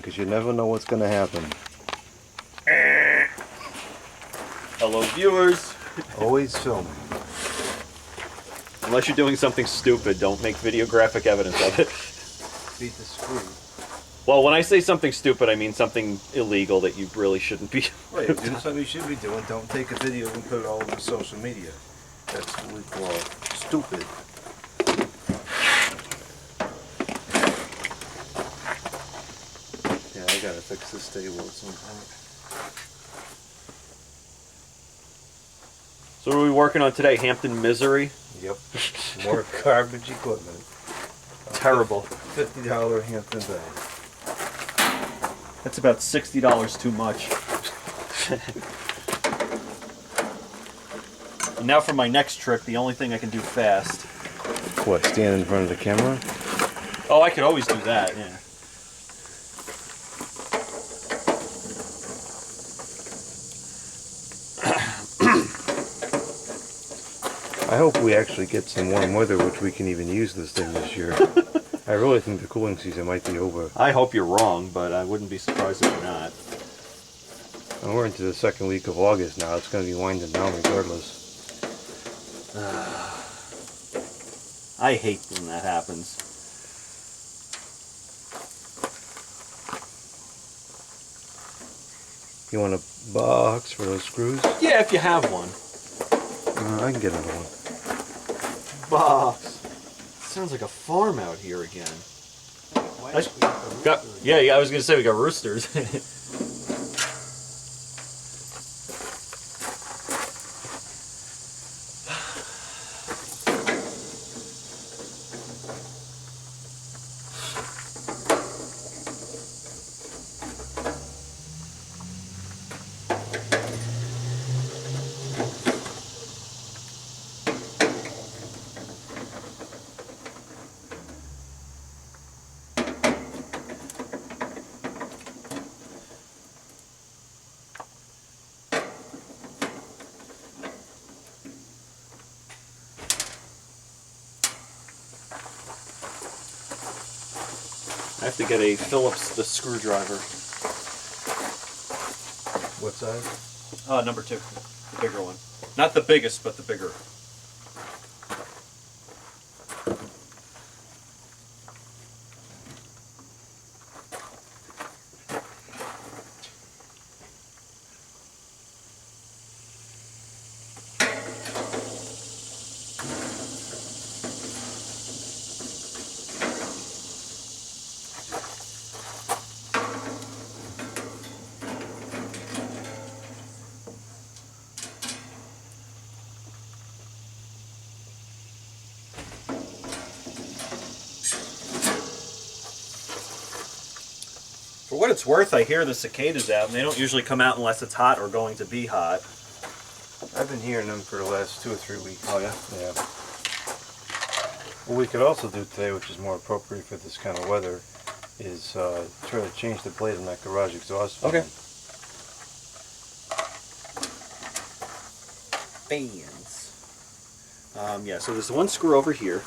filming because you never know what's going to happen. Hello, viewers. Always filming. Unless you're doing something stupid, don't make videographic evidence of it. Beat the screw. Well, when I say something stupid, I mean something illegal that you really shouldn't be. Right, if you're doing something you should be doing, don't take a video and put it all over social media. That's what we call stupid. Yeah, I gotta fix this table at some point. So what are we working on today? Hampton Misery? Yep. More garbage equipment. Terrible. $50 Hampton Bay. That's about $60 too much. And now for my next trick, the only thing I can do fast. What, stand in front of the camera? Oh, I could always do that, yeah. I hope we actually get some warm weather which we can even use this thing this year. I really think the cooling season might be over. I hope you're wrong, but I wouldn't be surprised if you're not. And we're into the second week of August now. It's going to be winding down regardless. I hate when that happens. You want a box for those screws? Yeah, if you have one. I can get another one. Box. Sounds like a farm out here again. Yeah, I was going to say we got roosters. I have to get a Phillips the screwdriver. What size? Number 2, the bigger one. Not the biggest, but the bigger. For what it's worth, I hear the cicadas out, and they don't usually come out unless it's hot or going to be hot. I've been hearing them for the last 2 or 3 weeks. Oh, yeah? Yeah. What we could also do today, which is more appropriate for this kind of weather, is try to change the blade on that garage exhaust fan. Okay. Fans. Yeah, so there's one screw over here,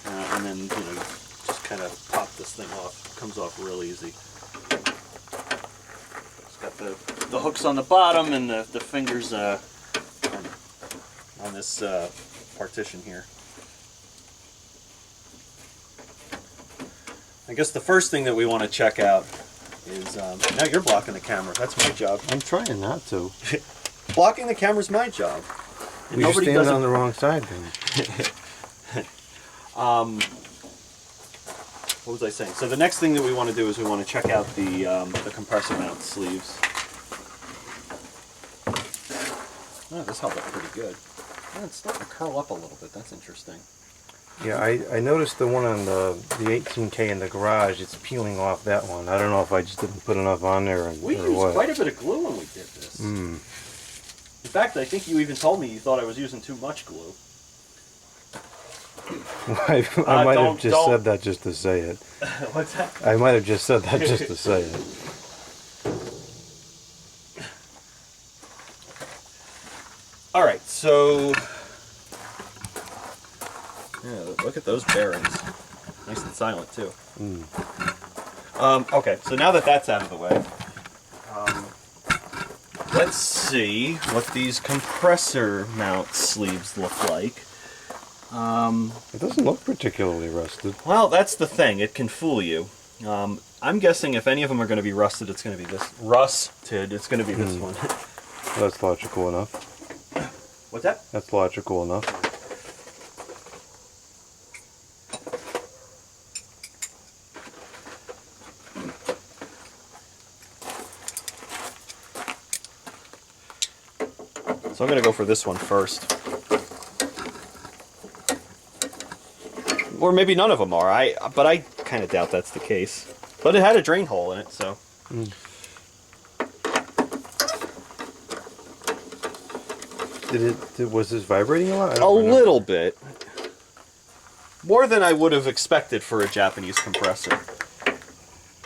and then, just kind of pop this thing off. It comes off real easy. It's got the hooks on the bottom and the fingers on this partition here. I guess the first thing that we want to check out is, now you're blocking the camera, that's my job. I'm trying not to. Blocking the camera's my job. And You're nobody standing does it. on the wrong side then. What was I saying? So the next thing that we want to do is we want to check out the compressor mount sleeves. Oh, this held up pretty good. Oh, it's starting to curl up a little bit. That's interesting. Yeah, I noticed the one on the 18K in the garage, it's peeling off that one. I don't know if I just didn't put enough on there or We used what. quite a bit of glue when we did this. Mm. In fact, I think you even told me you thought I was using too much glue. I might have just said that just to say it. What's that? I might have just said that just to say it. All right, so yeah, look at those bearings. Nice and silent too. Mm. Okay, so now that that's out of the way, let's see what these compressor mount sleeves look like. It doesn't look particularly rusted. Well, that's the thing. It can fool you. I'm guessing if any of them are going to be rusted, it's going to be this. Rusted, it's going to be this one. That's logical enough. What's that? That's logical enough. So I'm going to go for this one first. Or maybe none of them are. But I kind of doubt that's the case. But it had a drain hole in it, so. Was this vibrating a lot? A little bit. More than I would have expected for a Japanese compressor.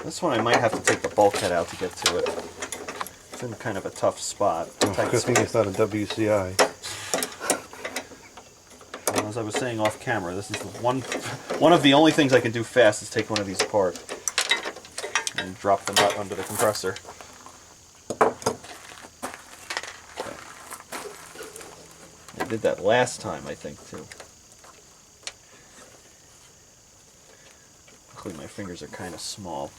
This one I might have to take the bulkhead out to get to it. It's in kind of a tough spot. Good thing it's not a WCI. As I was saying off camera, this is the one of the only things I can do fast is take one of these apart and drop the nut under the compressor. I did that last time, I think, too. Luckily my fingers are kind of small.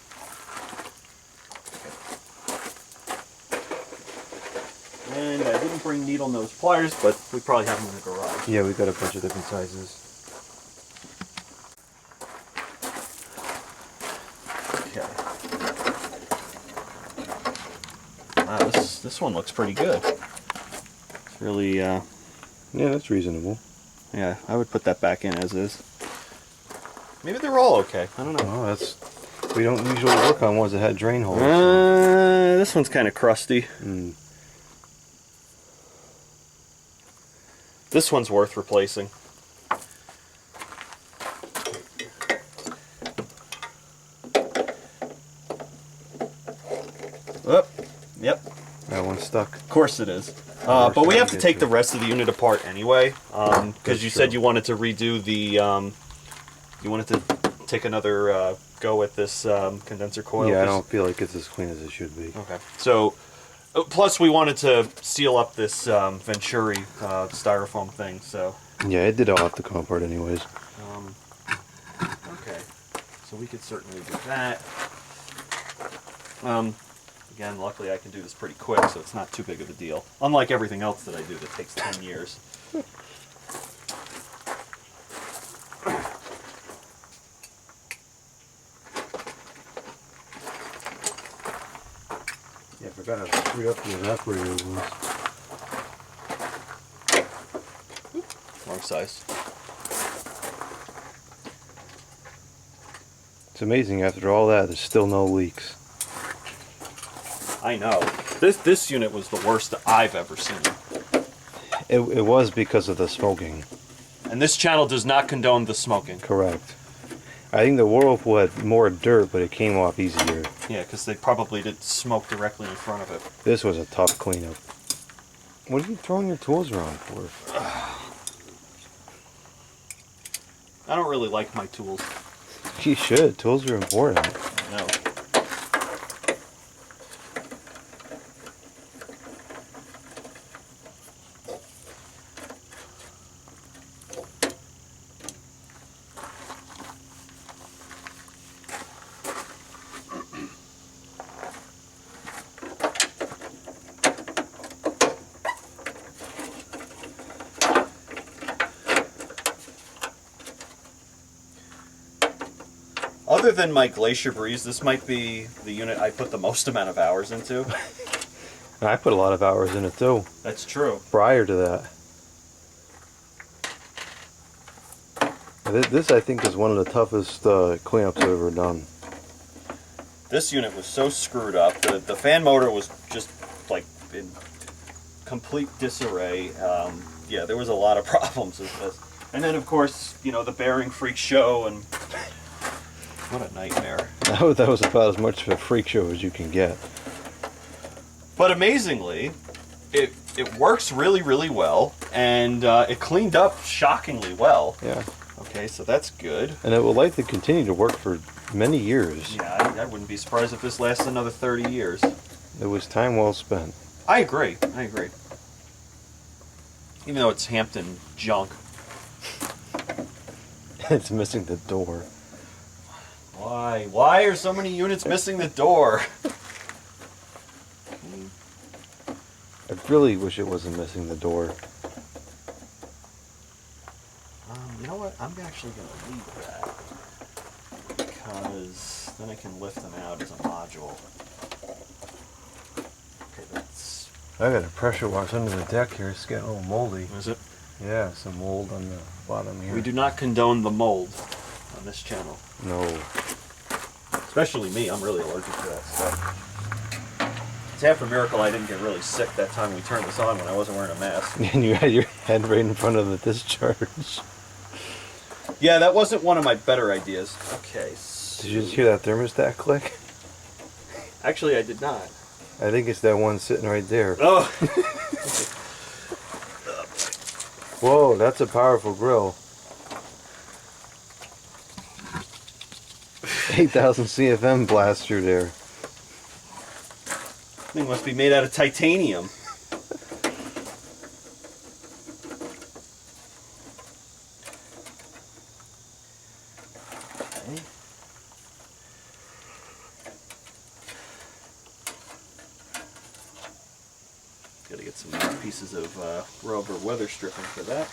And I didn't bring needle nose pliers, but we probably have them in the garage. Yeah, we got a bunch of different sizes. Okay. Wow, this one looks pretty good. It's really, Yeah, that's reasonable. yeah, I would put that back in as is. Maybe they're all okay. I don't know. Oh, we don't usually work on ones that had drain holes. This one's kind of crusty. This one's worth replacing. Oh, yep. That one's stuck. Of course it is. But we have to take the rest of the unit apart anyway, because you said you wanted to redo the, you wanted to take another go at this condenser coil. Yeah, I don't feel like it's as clean as it should be. Okay. So, plus we wanted to seal up this venturi styrofoam thing, so. Yeah, it did all have to come apart anyways. Okay. So we could certainly do that. Again, luckily I can do this pretty quick, so it's not too big of a deal. Unlike everything else that I do that takes 10 years. Yeah, I forgot to screw up the evaporator once. Wrong size. It's amazing, after all that, there's still no leaks. I know. This unit was the worst I've ever seen. It was because of the smoking. And this channel does not condone the smoking. Correct. I think the Whirlpool had more dirt, but it came off easier. Yeah, because they probably did smoke directly in front of it. This was a tough cleanup. What are you throwing your tools around for? I don't really like my tools. You should. Tools are important. I know. Other than my Glacier Breeze, this might be the unit I put the most amount of hours into. I put a lot of hours in it too. That's true. Prior to that. This I think is one of the toughest cleanups I've ever done. This unit was so screwed up. The fan motor was just like in complete disarray. Yeah, there was a lot of problems with this. And then of course, you know, the bearing freak show, and what a nightmare. That was about as much of a freak show as you can get. But amazingly, it works really, really well, and it cleaned up shockingly well. Yeah. Okay, so that's good. And it will likely continue to work for many years. Yeah, I wouldn't be surprised if this lasts another 30 years. It was time well spent. I agree. I agree. Even though it's Hampton junk. It's missing the door. Why? Why are so many units missing the door? I really wish it wasn't missing the door. You know what? I'm actually going to leave that. Because then I can lift them out as a module. Okay, that's... I got a pressure wash under the deck here. It's getting a little moldy. Is it? Yeah, some mold on the bottom here. We do not condone the mold on this channel. No. Especially me. I'm really allergic to that stuff. It's half a miracle I didn't get really sick that time we turned this on when I wasn't wearing a mask. And you had your head right in front of the discharge. Yeah, that wasn't one of my better ideas. Okay. Did you just hear that thermostat click? Actually, I did not. I think it's that one sitting right there. Oh! Whoa, that's a powerful grill. 8,000 CFM blast through there. Thing must be made out of titanium. Okay. Gotta get some pieces of rubber weather stripping for that.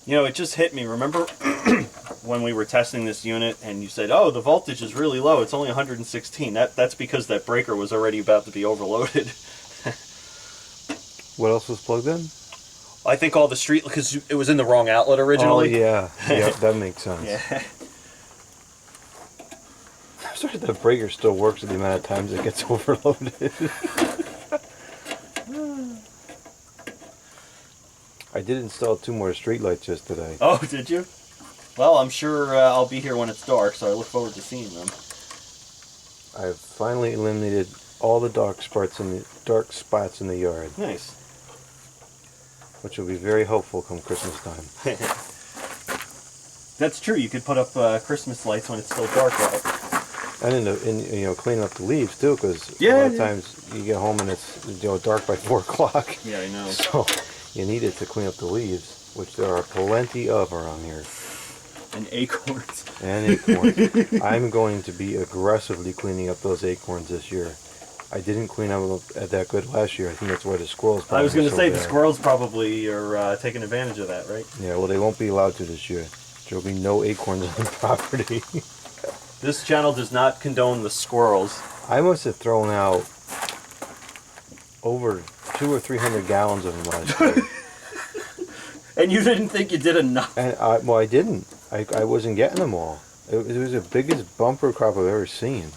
You know, it just hit me. Remember when we were testing this unit and you said, oh, the voltage is really low. It's only 116. That's because that breaker was already about to be overloaded. What else was plugged in? I think all the street, because it was in the wrong outlet originally. Oh, yeah. Yeah, that makes sense. Yeah. I'm sorry the breaker still works at the amount of times it gets overloaded. I did install 2 more streetlights yesterday. Oh, did you? Well, I'm sure I'll be here when it's dark, so I look forward to seeing them. I've finally eliminated all the dark spots in the yard. Nice. Which will be very helpful come Christmas time. That's true. You could put up Christmas lights when it's still dark out. And you know, clean up the leaves too, because a lot of times you get home and it's dark by 4 o'clock. Yeah, I know. So you need it to clean up the leaves, which there are plenty of around here. And acorns. And acorns. I'm going to be aggressively cleaning up those acorns this year. I didn't clean up that good last year. I think that's why the squirrels probably I was going to so say bad. the squirrels probably are taking advantage of that, right? Yeah, well, they won't be allowed to this year. There will be no acorns on the property. This channel does not condone the squirrels. I must have thrown out over 200 or 300 gallons of them last year. And you didn't think you did enough? And well, I didn't. I wasn't getting them all. It was the biggest bumper crop I've ever seen.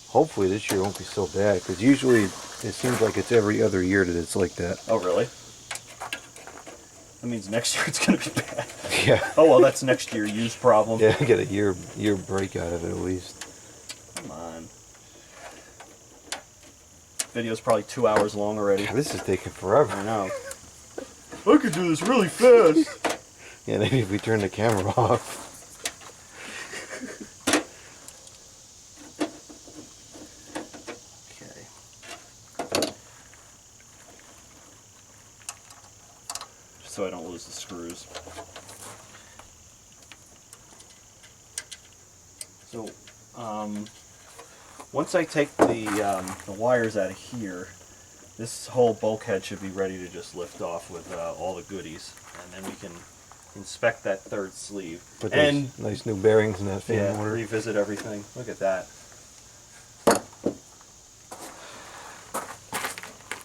Hopefully this year won't be so bad, because usually it seems like it's every other year that it's like that. Oh, really? That means next year it's going to be bad. Yeah. Oh, well, that's next year use problem. Yeah, get a year break out of it at least. Come on. Video's probably 2 hours long already. God, this is taking forever. I know. I could do this really fast. Yeah, maybe if we turn the camera off. Okay. Just so I don't lose the screws. So, once I take the wires out of here, this whole bulkhead should be ready to just lift off with all the goodies, and then we can inspect that third sleeve. Put and those nice new bearings in that fan motor. revisit everything. Look at that.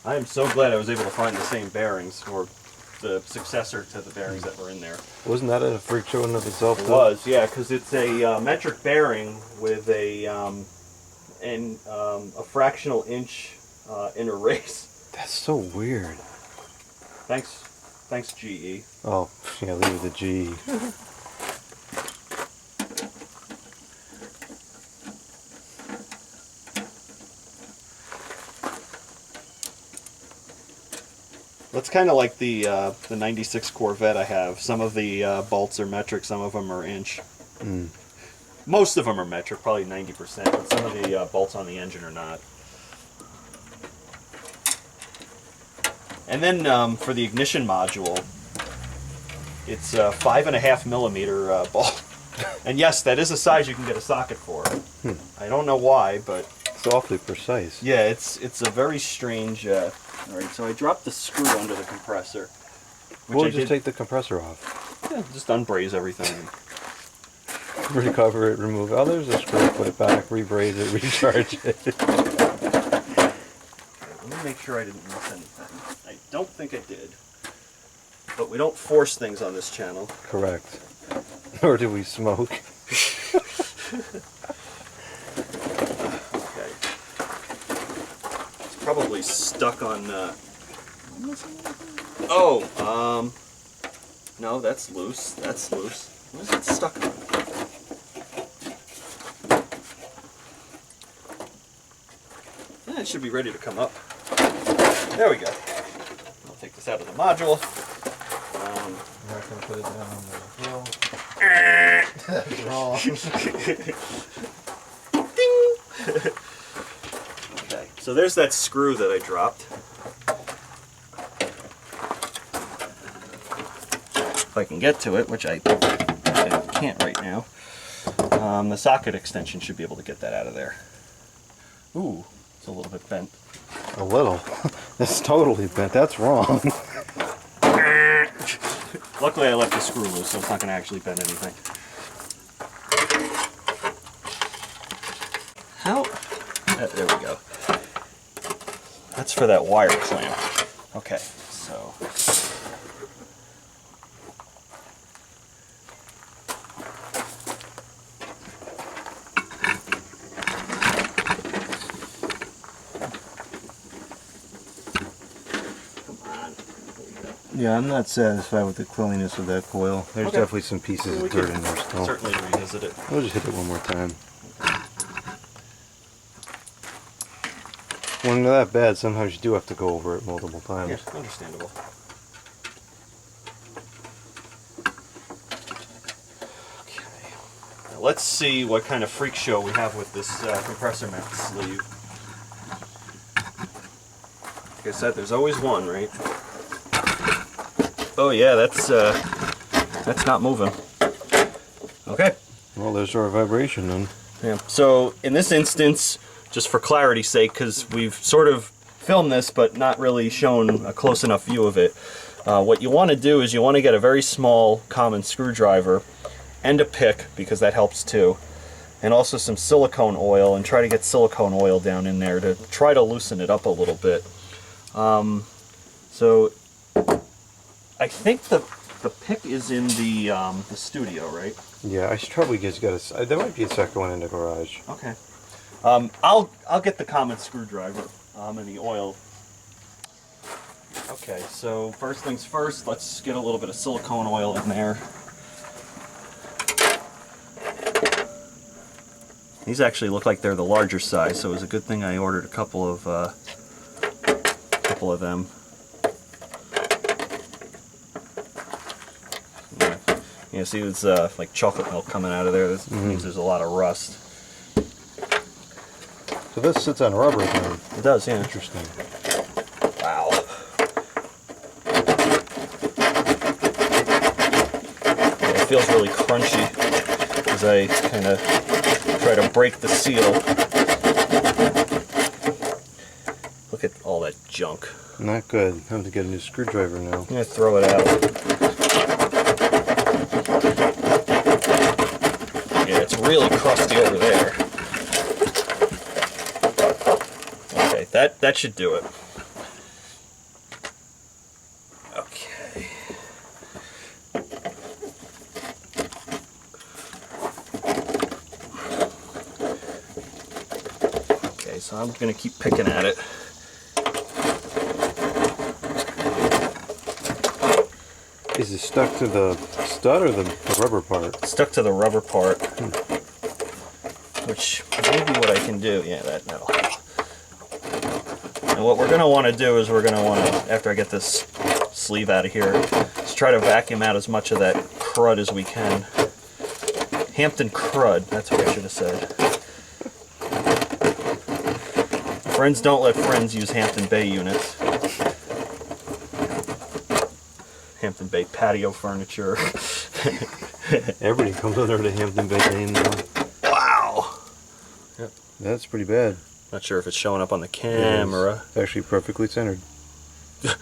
I am so glad I was able to find the same bearings, or the successor to the bearings that were in there. Wasn't that a freak show in and of itself? It though? was, yeah, because it's a metric bearing with a fractional inch in a race. That's so weird. Thanks GE. Oh, yeah, leave it to GE. That's kind of like the 96 Corvette I have. Some of the bolts are metric, some of them are inch. Mm. Most of them are metric, probably 90%, but some of the bolts on the engine are not. And then for the ignition module, it's a 5.5 millimeter bolt. And yes, that is a size you can get a socket for. I don't know why, but It's awfully precise. yeah, it's a very strange. All right, so I dropped the screw under the compressor. We'll just take the compressor off. Yeah, just unbraze everything. Recover it, remove. Oh, there's a screw. Put it back, rebraze it, recharge it. Let me make sure I didn't miss anything. I don't think I did. But we don't force things on this channel. Correct. Nor do we smoke. Okay. It's probably stuck on. No, that's loose. That's loose. What is it stuck on? It should be ready to come up. There we go. I'll take this out of the module. I'm not going to put it down on the wrong. Ding! Okay, so there's that screw that I dropped. If I can get to it, which I can't right now, the socket extension should be able to get that out of there. Ooh, it's a little bit bent. A little. It's totally bent. That's wrong. Luckily I left the screw loose, so it's not going to actually bend anything. How? There we go. That's for that wire clamp. Okay, so... Yeah, I'm not satisfied with the cleanliness of that coil. There's Okay. definitely some pieces We of dirt can in there still. certainly revisit it. We'll just hit it one more time. When they're that bad, sometimes you do have to go over it multiple times. Yeah, understandable. Okay. Now let's see what kind of freak show we have with this compressor mount sleeve. Like I said, there's always one, right? Oh yeah, that's not moving. Okay. Well, there's our vibration then. Yeah. So in this instance, just for clarity's sake, because we've sort of filmed this but not really shown a close enough view of it, what you want to do is you want to get a very small common screwdriver and a pick, because that helps too, and also some silicone oil, and try to get silicone oil down in there to try to loosen it up a little bit. So I think the pick is in the studio, right? Yeah, I should probably just get a... There might be a second one in the garage. Okay. I'll get the common screwdriver and the oil. Okay, so first things first, let's get a little bit of silicone oil in there. These actually look like they're the larger size, so it was a good thing I ordered a couple of them. You see, it's like chocolate milk coming out of there. This means there's a lot of rust. So this sits on rubber then. It does, yeah. Interesting. Wow. Yeah, it feels really crunchy as I kind of try to break the seal. Look at all that junk. Not good. I have to get a new screwdriver now. I'm going to throw it out. Yeah, it's really crusty over there. Okay, that should do it. Okay. Okay, so I'm going to keep picking at it. Is it stuck to the stud or the rubber part? Stuck to the rubber part. Which may be what I can do. Yeah, that'll help. And what we're going to want to do is we're going to want to, after I get this sleeve out of here, is try to vacuum out as much of that crud as we can. Hampton crud, that's what I should have said. Friends don't let friends use Hampton Bay units. Hampton Bay patio furniture. Everybody comes under the Hampton Bay name now. Wow! Yep. That's pretty bad. Not sure if it's showing up on the camera. It's actually perfectly centered.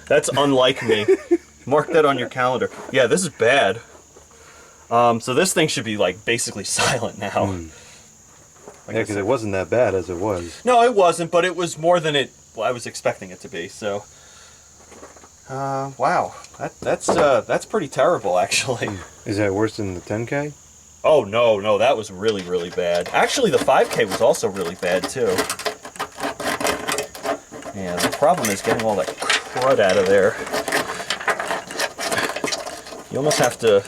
That's unlike me. Mark that on your calendar. Yeah, this is bad. So this thing should be like basically silent now. Like Yeah, because it wasn't that bad as it was. No, it wasn't, but it was more than I was expecting it to be. So, wow, that's pretty terrible, actually. Is that worse than the 10K? Oh no, that was really, really bad. Actually, the 5K was also really bad too. Yeah, the problem is getting all that crud out of there. You almost have to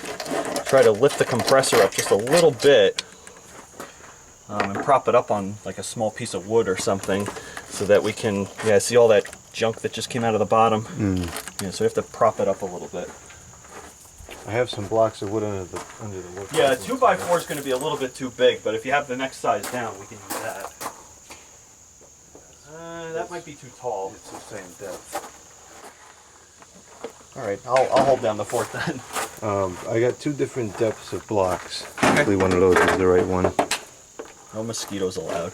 try to lift the compressor up just a little bit and prop it up on like a small piece of wood or something so that we can, see all that junk that just came out of the bottom. Yeah, so we have to prop it up a little bit. I have some blocks of wood under the wood. Yeah, 2x4 is going to be a little bit too big, but if you have the next size down, we can use that. That might be too tall. It's the same depth. All right, I'll hold down the fort then. I got 2 different depths of blocks. Hopefully one of those is the right one. No mosquitoes allowed.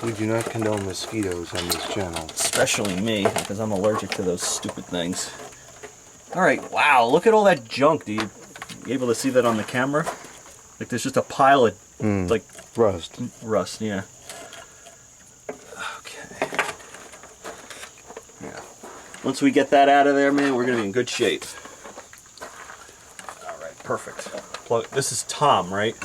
We do not condone mosquitoes on this channel. Especially me, because I'm allergic to those stupid things. All right, wow, look at all that junk. You able to see that on the camera? Like there's just a pile of like Rust. Rust, yeah. Okay. Yeah. Once we get that out of there, man, we're gonna be in good shape. All right, perfect. This is Tom, right?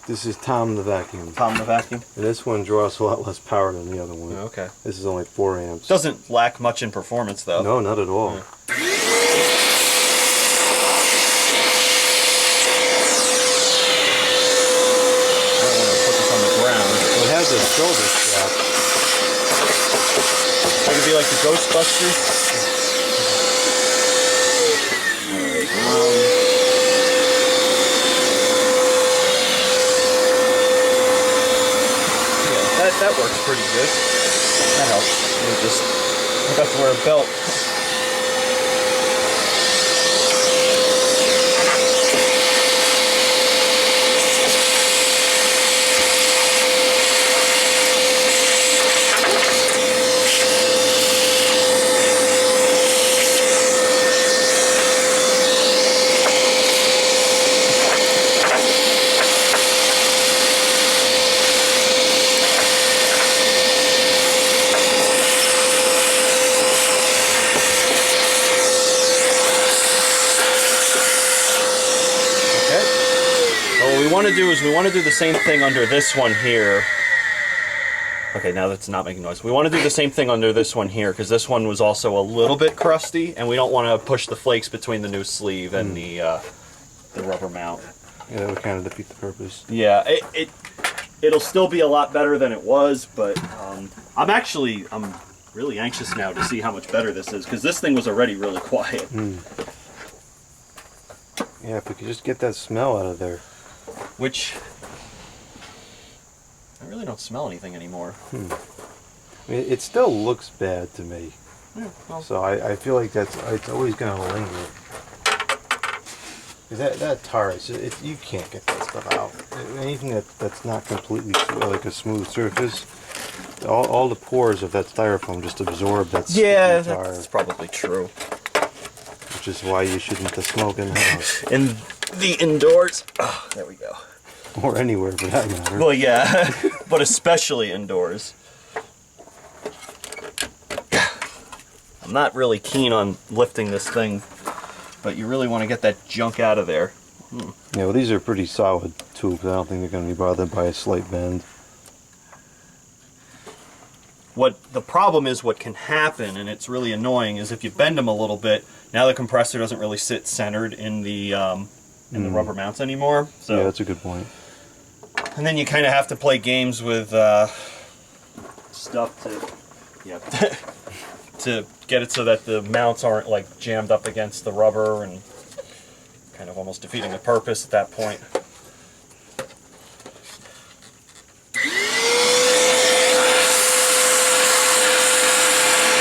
This is Tom the vacuum. Tom the vacuum. And this one draws a lot less power than the other one. Oh, okay. This is only 4 amps. Doesn't lack much in performance though. No, not at all. Yeah. It has a shoulder strap. It could be like the Ghostbusters. Yeah, that works pretty good. That helps. I have to wear a belt. We want to do the same thing under this one here. Okay, now that's not making noise. We want to do the same thing under this one here because this one was also a little bit crusty, and we don't want to push the flakes between the new sleeve and the rubber mount. Yeah, that would kind of defeat the purpose. Yeah, it'll still be a lot better than it was, but I'm really anxious now to see how much better this is because this thing was already really quiet. Yeah, if we could just get that smell out of there. Which I really don't smell anything anymore. I mean, it still looks bad to me. Yeah, well. So I feel like it's always going to linger. That tar, you can't get that stuff out. Anything that's not completely like a smooth surface, all the pores of that styrofoam just absorb that sticky tar. That's probably true. Which is why you shouldn't smoke in the house. In the indoors. Oh, there we go. Or anywhere for that matter. Well, yeah, but especially indoors. I'm not really keen on lifting this thing, but you really want to get that junk out of there. Yeah, well, these are pretty solid tubes. I don't think they're going to be bothered by a slight bend. What the problem is, what can happen, and it's really annoying, is if you bend them a little bit, Now the compressor doesn't really sit centered in the rubber mounts anymore. So yeah, that's a good point. And then you kind of have to play games with stuff to get it so that the mounts aren't like jammed up against the rubber and kind of almost defeating the purpose at that point.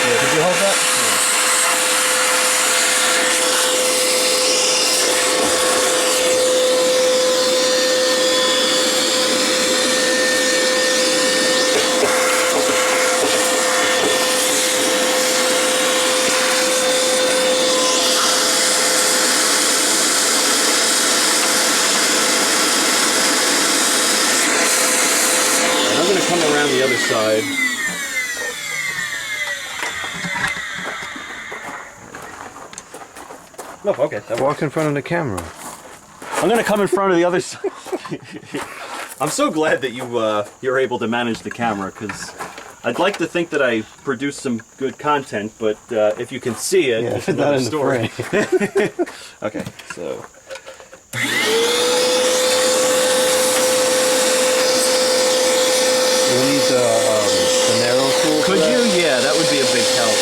Yeah, did you hold that? Come around the other side. Oh, okay. Walk in front of the camera. I'm gonna come in front of the other side. I'm so glad that you're able to manage the camera, because I'd like to think that I produce some good content, but if you can see it, it's not another in story. the frame. Okay, so. We need the narrow tool. Could you? Yeah, that would be a big help.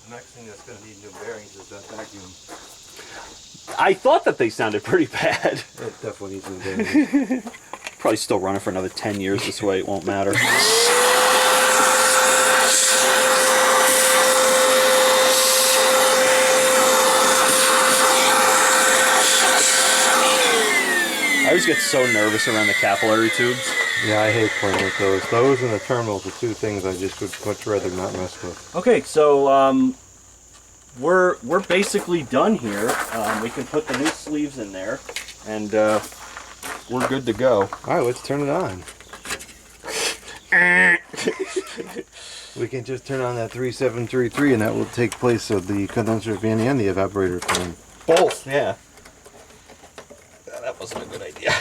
Next thing that's going to need new bearings is that vacuum. I thought that they sounded pretty bad. It definitely needs new bearings. Probably still running for another 10 years this way, it won't matter. I always get so nervous around the capillary tubes. Yeah, I hate playing with those. Those and the terminals are two things I just would much rather not mess with. Okay, so we're basically done here. We can put the new sleeves in there, and we're good to go. Alright, let's turn it on. We can just turn on that 3733 and that will take place of the condenser fan and the evaporator fan. Both, yeah. That wasn't a good idea.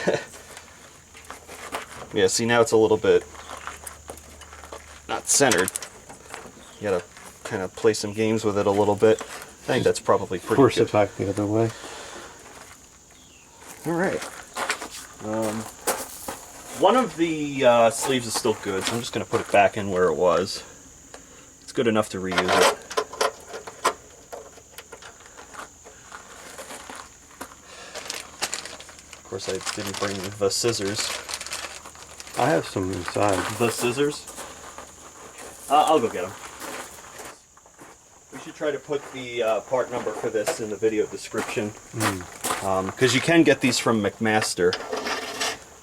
Yeah, see, now it's a little bit not centered. You gotta kind of play some games with it a little bit. I think that's probably pretty Force good. it back the other way. Alright. One of the sleeves is still good, so I'm just going to put it back in where it was. It's good enough to reuse it. Of course, I didn't bring the scissors. I have some inside. The scissors? I'll go get them. We should try to put the part number for this in the video description. Because you can get these from McMaster.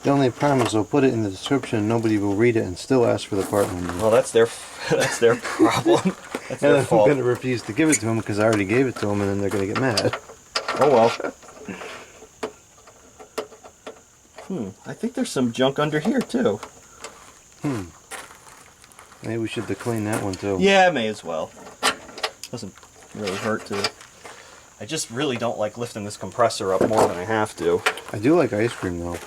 The only problem is they'll put it in the description and nobody will read it and still ask for the part number. Well, that's their problem. That's their And I'm fault. going to refuse to give it to them because I already gave it to them and then they're going to get mad. Oh well. I think there's some junk under here too. Maybe we should clean that one too. Yeah, may as well. Doesn't really hurt to. I just really don't like lifting this compressor up more than I have to. I do like ice cream though.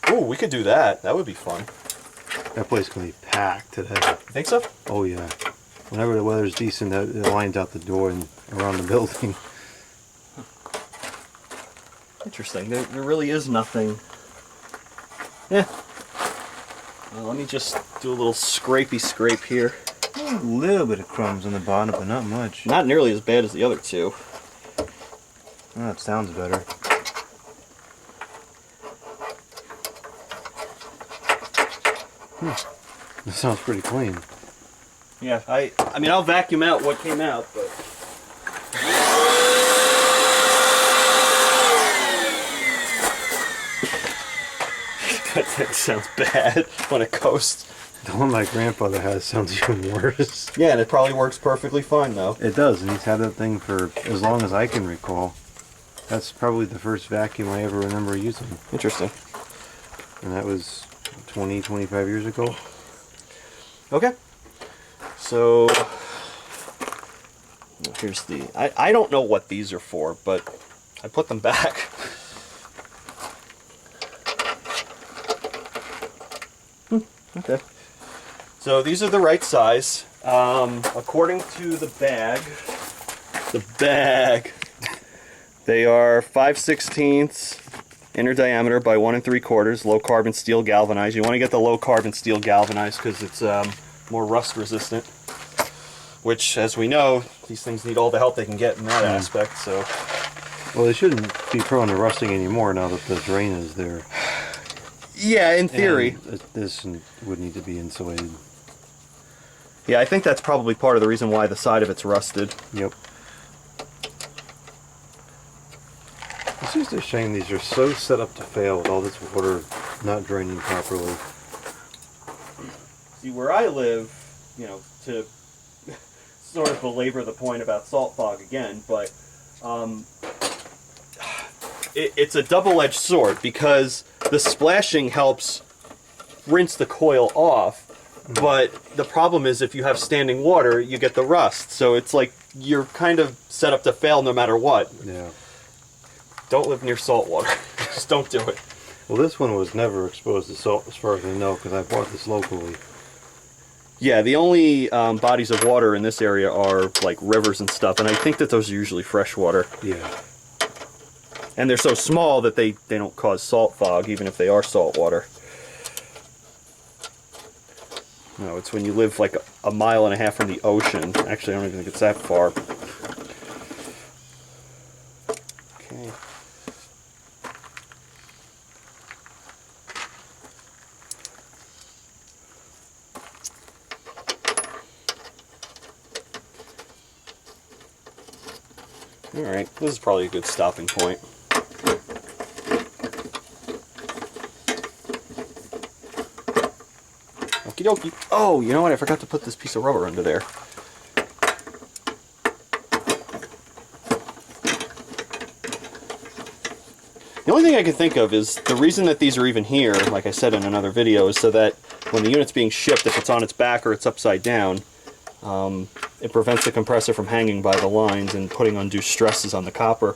Oh, we could do that. That would be fun. That place can be packed today. You think so? Oh yeah. Whenever the weather's decent, it lines out the door and around the building. Interesting. There really is nothing. Yeah. Well, let me just do a little scrapey scrape here. A little bit of crumbs on the bottom, but not much. Not nearly as bad as the other two. Oh, that sounds better. That sounds pretty clean. Yeah, I mean, I'll vacuum out what came out, but... That sounds bad when it coasts. The one my grandfather has sounds even worse. Yeah, and it probably works perfectly fine though. It does, and he's had that thing for as long as I can recall. That's probably the first vacuum I ever remember using. Interesting. And that was 20, 25 years ago. Okay. So here's the... I don't know what these are for, but I put them back. Okay. So these are the right size. According to the bag, they are 5/16 inner diameter by 1 3/4, low carbon steel galvanized. You want to get the low carbon steel galvanized because it's more rust resistant, which, as we know, these things need all the help they can get in that aspect. So, well, they shouldn't be prone to rusting anymore now that the drain is there. yeah, in theory. And this would need to be insulated. Yeah, I think that's probably part of the reason why the side of it's rusted. Yep. It's just a shame these are so set up to fail with all this water not draining properly. See, where I live, you know, to sort of belabor the point about salt fog again, but it's a double-edged sword because the splashing helps rinse the coil off, but the problem is if you have standing water, you get the rust. So it's like you're kind of set up to fail no matter what. Yeah. Don't live near salt water. Just don't do it. Well, this one was never exposed to salt as far as I know because I bought this locally. Yeah, the only bodies of water in this area are like rivers and stuff, and I think that those are usually fresh water. Yeah. And they're so small that they don't cause salt fog, even if they are salt water. No, it's when you live like a mile and a half from the ocean. Actually, I don't even think it's that far. Okay. Alright, this is probably a good stopping point. Okie dokie. Oh, you know what? I forgot to put this piece of rubber under there. The only thing I can think of is the reason that these are even here, like I said in another video, is so that when the unit's being shipped, if it's on its back or it's upside down, it prevents the compressor from hanging by the lines and putting undue stresses on the copper.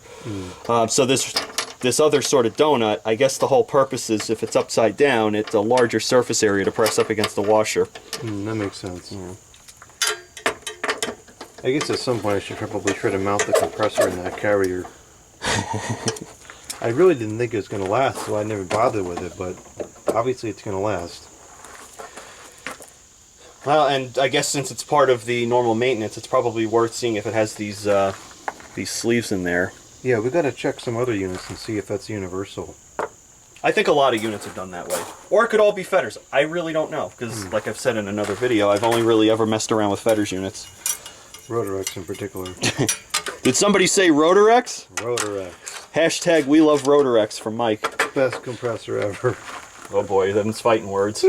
So this other sort of donut, I guess the whole purpose is if it's upside down, it's a larger surface area to press up against the washer. That makes sense. Yeah. I guess at some point I should probably try to mount the compressor in that carrier. I really didn't think it was going to last, so I never bothered with it, but obviously it's going to last. Well, and I guess since it's part of the normal maintenance, it's probably worth seeing if it has these sleeves in there. Yeah, we got to check some other units and see if that's universal. I think a lot of units are done that way. Or it could all be fetters. I really don't know, because like I've said in another video, I've only really ever messed around with fetters units. Rotorex in particular. Did somebody say Rotorex? Rotorex. Hashtag we love Rotorex from Mike. Best compressor ever. Oh boy, them's fighting words.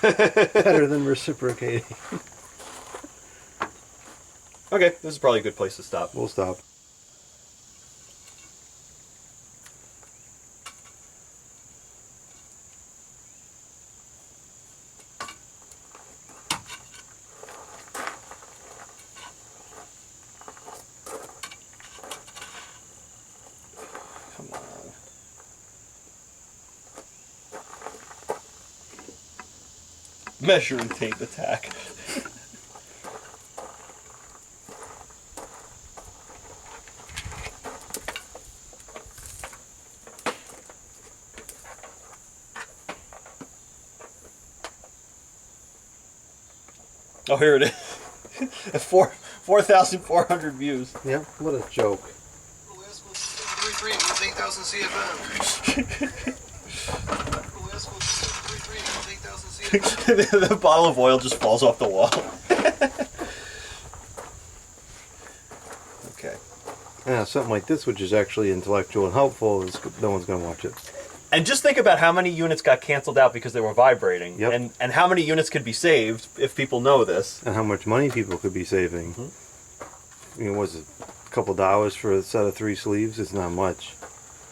Better than reciprocating. Okay, this is probably a good place to stop. We'll stop. Come on. Measuring tape attack. Oh, here it is. 4,400 views. Yep, what a joke. The bottle of oil just falls off the wall. Okay. Yeah, something like this, which is actually intellectual and helpful, is no one's going to watch it. And just think about how many units got canceled out because they were vibrating. Yep. And how many units could be saved if people know this. And how much money people could be saving. Mm-hmm. You know, was it a couple dollars for a set of 3 sleeves? It's not much.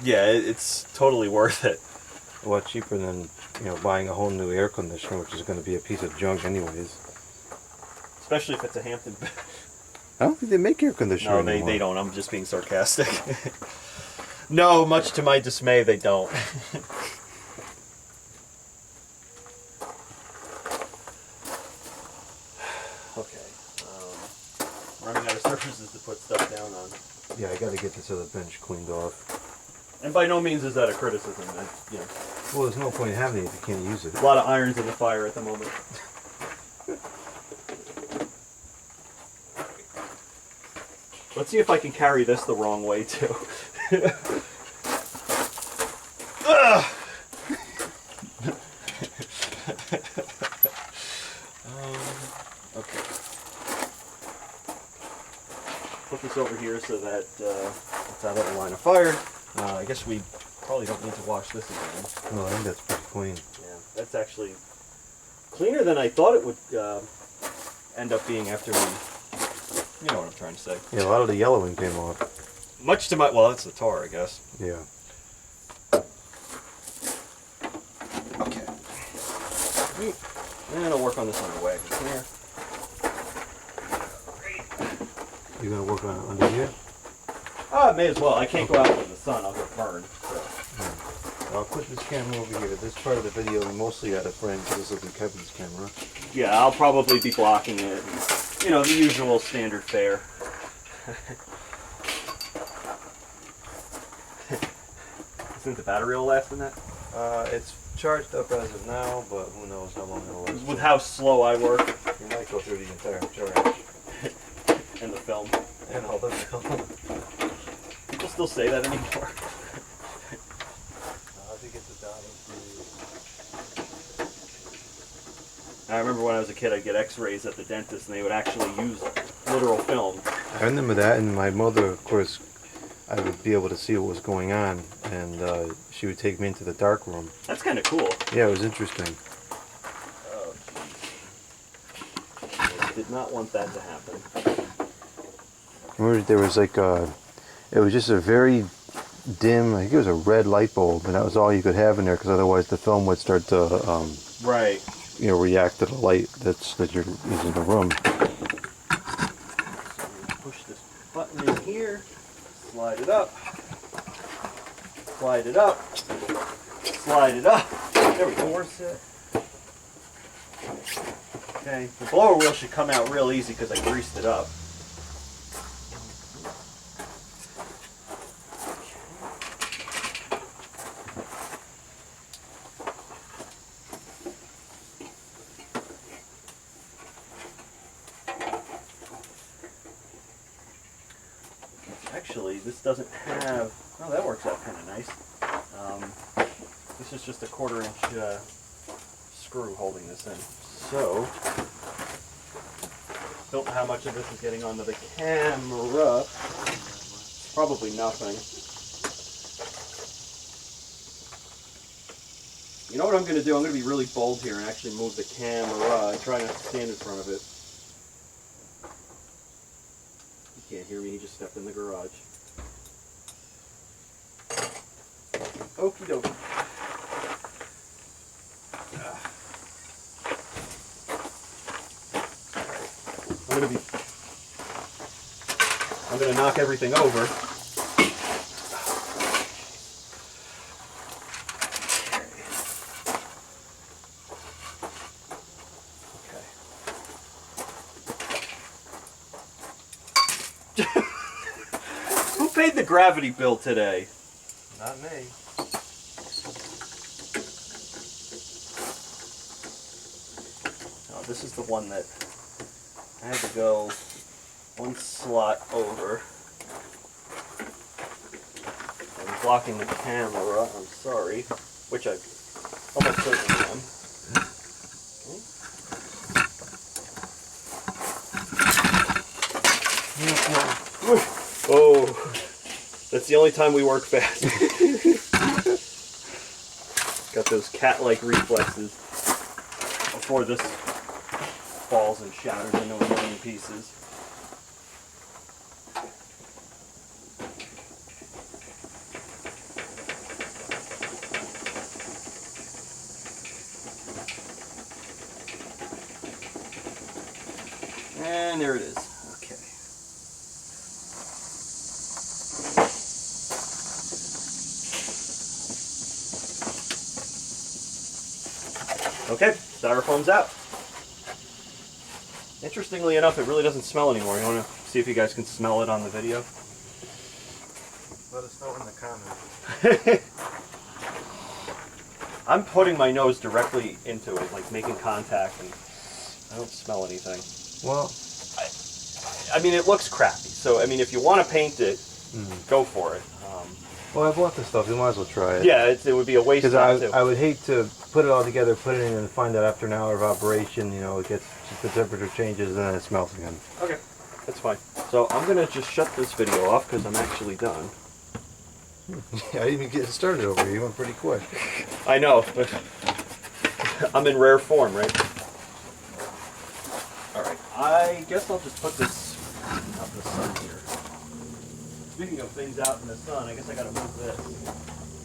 Yeah, it's totally worth it. A lot cheaper than, you know, buying a whole new air conditioner, which is going to be a piece of junk anyways. Especially if it's a Hampton. I don't think they make air conditioner No, anymore. they don't. I'm just being sarcastic. No, much to my dismay, they don't. Okay. Running out of surfaces to put stuff down on. Yeah, I got to get this other bench cleaned off. And by no means is that a criticism. You know, Well, there's no point in having it if you can't use it. a lot of irons in the fire at the moment. Let's see if I can carry this the wrong way too. Okay. Put this over here so that it's out of the line of fire. I guess we probably don't need to wash this again. No, I think that's pretty clean. Yeah, that's actually cleaner than I thought it would end up being after we. You know what I'm trying to say. Yeah, a lot of the yellowing came off. Much to my, well, that's the tar, I guess. Yeah. Okay. And I'll work on this on the wagon here. You're going to work on it under here? May as well. I can't go out in the sun. I'll get burned. So. I'll put this camera over here. This part of the video we mostly got a frame, so this will be Kevin's camera. Yeah, I'll probably be blocking it. You know, the usual standard fare. Isn't the battery will last in that? It's charged up as of now, but who knows how long it'll last. With how slow I work. You might go through the entire charge. And the film. And all the film. People still say that anymore. How'd you get the dot I remember when I was a kid, I'd get x-rays at the dentist and they would actually use literal film. I remember that, and my mother, of course, I would be able to see what was going on, and she would take me into the dark room. That's kind of cool. Yeah, it was interesting. Oh, I did not want that to happen. I remember there was like it was just a very dim, I think it was a red light bulb, and that was all you could have in there, because otherwise the film would start to, Right. you know, react to the light that you're using in the room. So push this button in here, slide it up, slide it up, slide it up. There we go. Force it. Okay, the blower wheel should come out real easy because I greased it up. Actually, this doesn't have, oh, that works out kind of nice. This is just a 1/4 inch screw holding this in. So, don't know how much of this is getting onto the camera. Probably nothing. You know what I'm going to do? I'm going to be really bold here and actually move the camera and try not to stand in front of it. You can't hear me, he just stepped in the garage. Okie dokie. I'm gonna knock everything over. Okay. Who paid the gravity bill today? Not me. Oh, this is the one that I had to go one slot over. I'm blocking the camera, I'm sorry, which I almost certainly am. Oh, that's the only time we work fast. Got those cat-like reflexes before this falls and shatters into a million pieces. And there it is. Okay. Okay, styrofoam's out. Interestingly enough, it really doesn't smell anymore. You want to see if you guys can smell it on the video? Let us know in the comments. I'm putting my nose directly into it, like making contact, and I don't smell anything. Well, I mean, it looks crappy. So, I mean, if you want to paint it, go for it. well, I bought this stuff. You might as well try it. Yeah, it would be a waste not to. I would hate to put it all together, put it in, and find out after an hour of operation, you know, it gets the temperature changes and then it smells again. Okay, that's fine. So I'm gonna just shut this video off because I'm actually done. Yeah, I didn't even get it started over here. You went pretty quick. I know, but I'm in rare form, right? All right, I guess I'll just put this out in the sun here. Speaking of things out in the sun, I guess I gotta move this.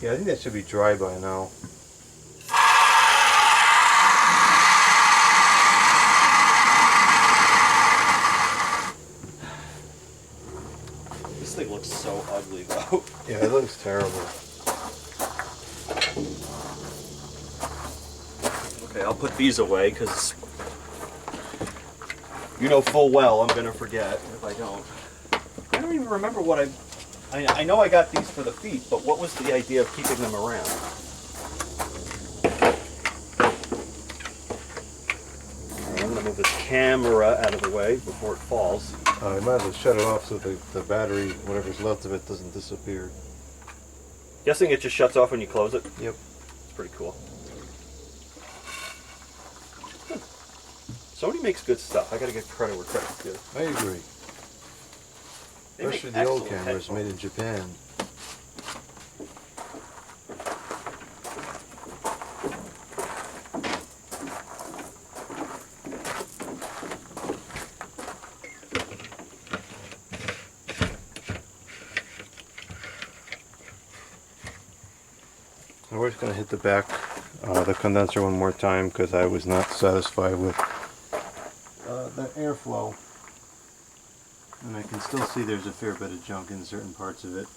Yeah, I think that should be dry by now. This thing looks so ugly, though. Yeah, it looks terrible. Okay, I'll put these away because you know full well I'm gonna forget if I don't. I don't even remember what I know I got these for the feet, but what was the idea of keeping them around? Alright, I'm gonna move this camera out of the way before it falls. You might as well shut it off so the battery, whatever's left of it, doesn't disappear. Guessing it just shuts off when you close it? Yep. It's pretty cool. Sony makes good stuff. I gotta give credit where credit's due. I agree. They make Especially the old excellent cameras headphones. made in Japan. And we're just going to hit the back, the condenser one more time because I was not satisfied with the airflow. And I can still see there's a fair bit of junk in certain parts of it.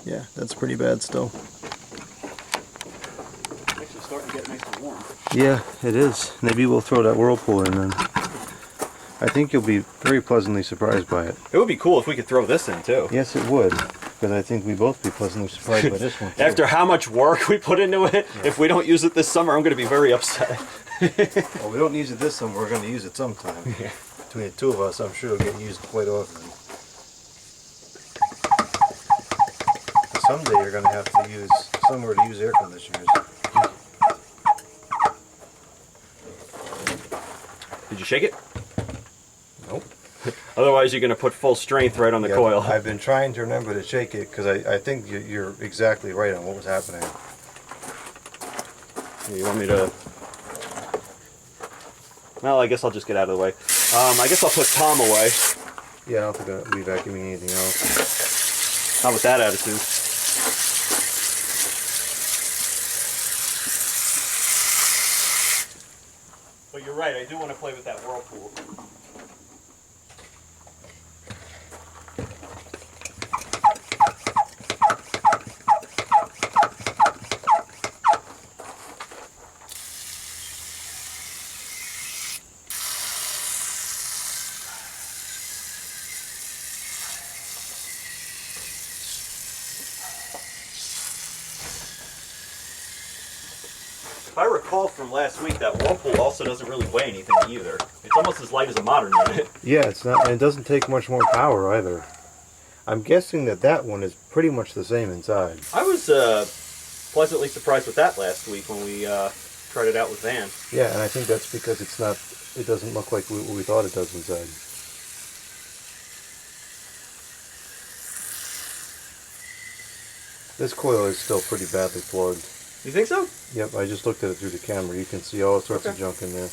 Yeah, that's pretty bad still. It's actually starting to get nice and warm. Yeah, it is. Maybe we'll throw that whirlpool in then. I think you'll be very pleasantly surprised by it. It would be cool if we could throw this in too. Yes, it would. Because I think we both be pleasantly surprised by this one too. After how much work we put into it, if we don't use it this summer, I'm going to be very upset. Well, we don't use it this summer. We're going to use it sometime. Yeah. Between the two of us, I'm sure it'll get used quite often. Someday you're going to have to use somewhere to use air conditioners. Did you shake it? Nope. Otherwise, you're going to put full strength right on the coil. I've been trying to remember to shake it because I think you're exactly right on what was happening. You want me to... Well, I guess I'll just get out of the way. I guess I'll put Tom away. Yeah, I don't think I'll be vacuuming anything else. How about that attitude? But you're right, I do want to play with that whirlpool. If I recall from last week, that whirlpool also doesn't really weigh anything either. It's almost as light as a modern unit. Yeah, it's not. And it doesn't take much more power either. I'm guessing that one is pretty much the same inside. I was pleasantly surprised with that last week when we tried it out with Van. Yeah, and I think that's because it's not. It doesn't look like what we thought it does inside. This coil is still pretty badly plugged. You think so? Yep, I just looked at it through the camera. You can see all sorts of junk in there.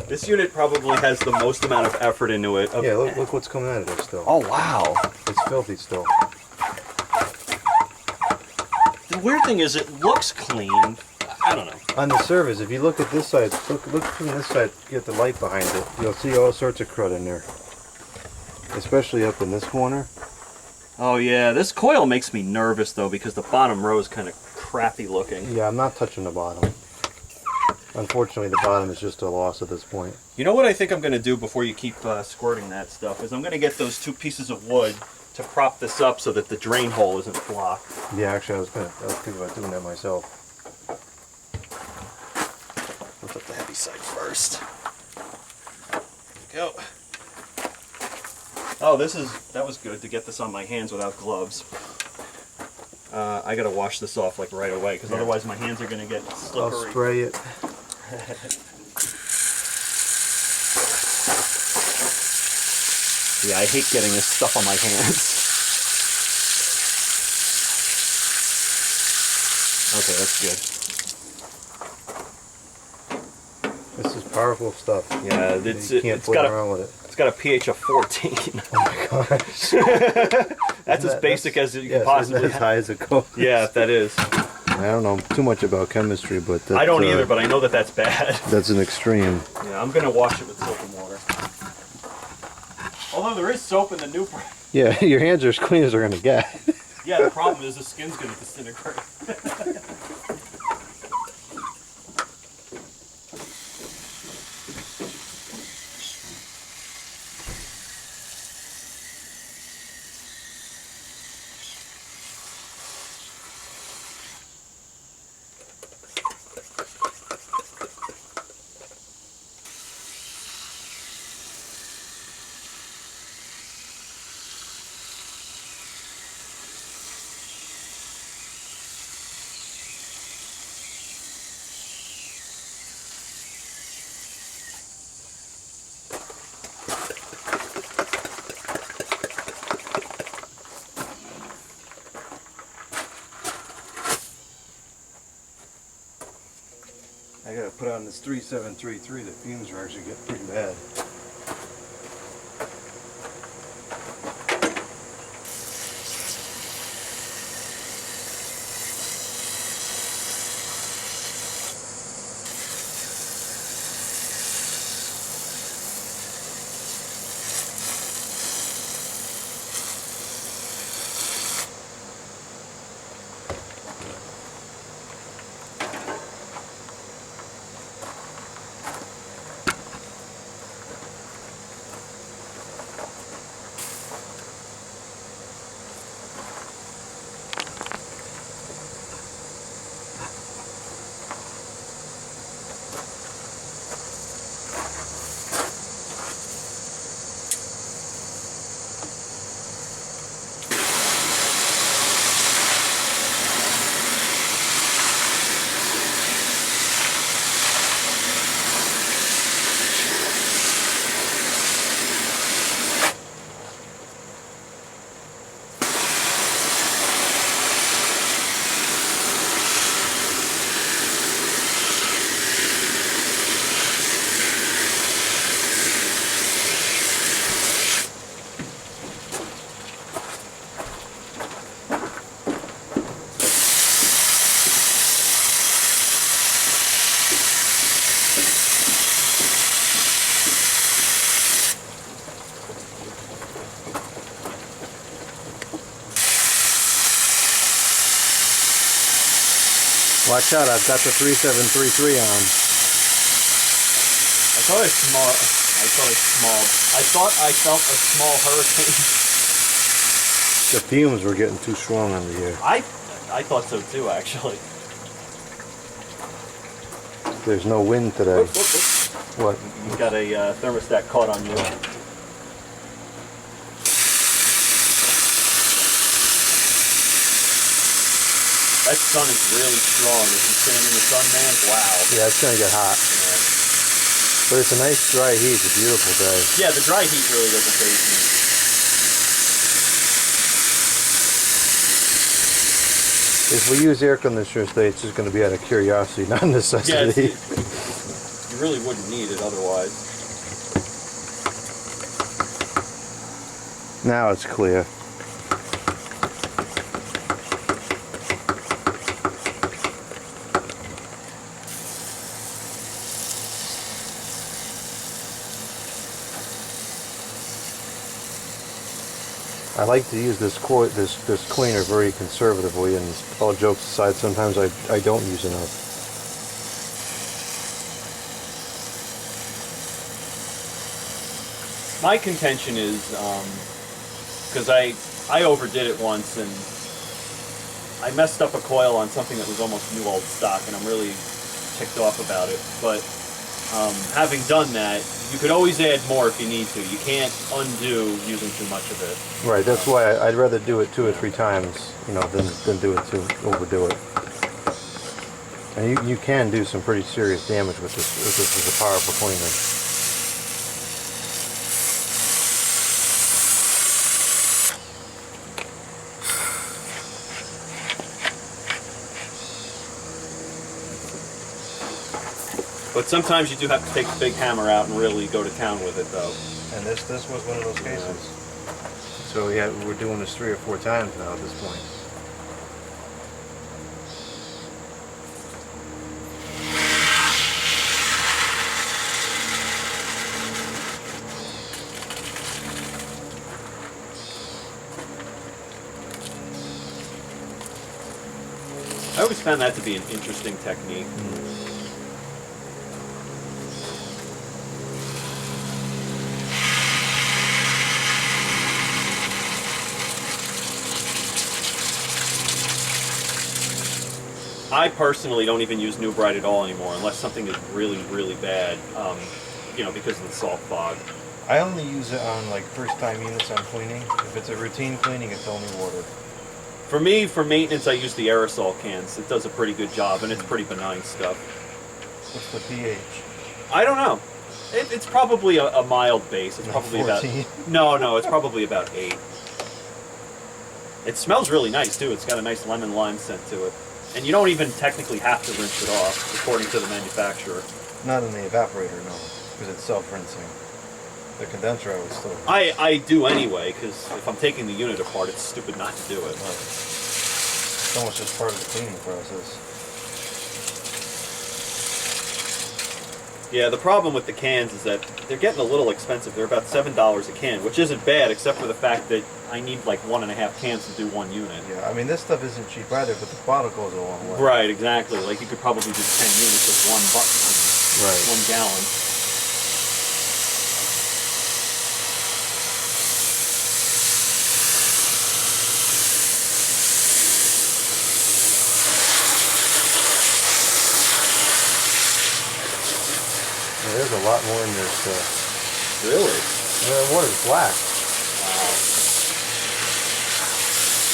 This unit probably has the most amount of effort into it. Yeah, look what's coming out of there still. Oh, wow. It's filthy still. The weird thing is it looks clean. I don't know. On the surface, if you look at this side, look from this side, get the light behind it, you'll see all sorts of crud in there. Especially up in this corner. Oh yeah, this coil makes me nervous though because the bottom row is kind of crappy looking. Yeah, I'm not touching the bottom. Unfortunately, the bottom is just a loss at this point. You know what I think I'm going to do before you keep squirting that stuff is I'm going to get those 2 pieces of wood to prop this up so that the drain hole isn't blocked. Yeah, actually, I was thinking about doing that myself. Lift up the heavy side first. There we go. Oh, that was good to get this on my hands without gloves. I gotta wash this off like right away because otherwise my hands are gonna get slippery. I'll spray it. Yeah, I hate getting this stuff on my hands. Okay, that's good. This is powerful stuff. Yeah, you can't play around with it. It's got a pH of 14. Oh my gosh. That's as basic as you can possibly as high as it goes. Yeah, that is. I don't know too much about chemistry, but that's, I don't either, but I know that that's bad. That's an extreme. Yeah, I'm gonna wash it with soap and water. Although there is soap in the new. Yeah, your hands are as clean as they're gonna get. Yeah, the problem is the skin's gonna disintegrate. I gotta put on this 3733. The fumes are actually getting pretty bad. Watch out, I've got the 3733 on. I thought I felt a small hurricane. The fumes were getting too strong under here. I thought so too, actually. There's no wind today. Whoop, whoop, whoop. What? You got a thermostat caught on you. That sun is really strong. If you stand in the sun, man, wow. Yeah, it's gonna get hot. Yeah. But it's a nice dry heat. It's a beautiful day. Yeah, the dry heat really doesn't faze me. If we use air conditioners today, it's just going to be out of curiosity, not necessity. You really wouldn't need it otherwise. Now it's clear. I like to use this cleaner very conservatively, and all jokes aside, sometimes I don't use enough. My contention is, because I overdid it once and I messed up a coil on something that was almost new old stock, and I'm really ticked off about it. But having done that, you could always add more if you need to. You can't undo using too much of it. Right, that's why I'd rather do it 2 or 3 times, you know, than do it to overdo it. And you can do some pretty serious damage with this. This is a powerful cleaner. But sometimes you do have to take the big hammer out and really go to town with it, though. And this was one of those cases. So yeah, we're doing this 3 or 4 times now at this point. I always found that to be an interesting technique. I personally don't even use New Bright at all anymore, unless something is really, really bad, you know, because of the salt fog. I only use it on like first-time units I'm cleaning. If it's a routine cleaning, it's only water. For me, for maintenance, I use the aerosol cans. It does a pretty good job, and it's pretty benign stuff. What's the pH? I don't know. It's probably a mild base. It's Like probably 14? about... No, it's probably about 8. It smells really nice, too. It's got a nice lemon lime scent to it. And you don't even technically have to rinse it off, according to the manufacturer. Not in the evaporator, no, because it's self-rinsing. The condenser, I would still. I do anyway, because if I'm taking the unit apart, it's stupid not to do it. It's almost just part of the cleaning process. Yeah, the problem with the cans is that they're getting a little expensive. They're about $7 a can, which isn't bad, except for the fact that I need like 1.5 cans to do 1 unit. Yeah, I mean, this stuff isn't cheap either, but the bottle goes a long way. Right, exactly. Like you could probably do 10 units with 1 button, Right. 1 gallon. Yeah, there's a lot more in there stuff. Really? Yeah, the water's black.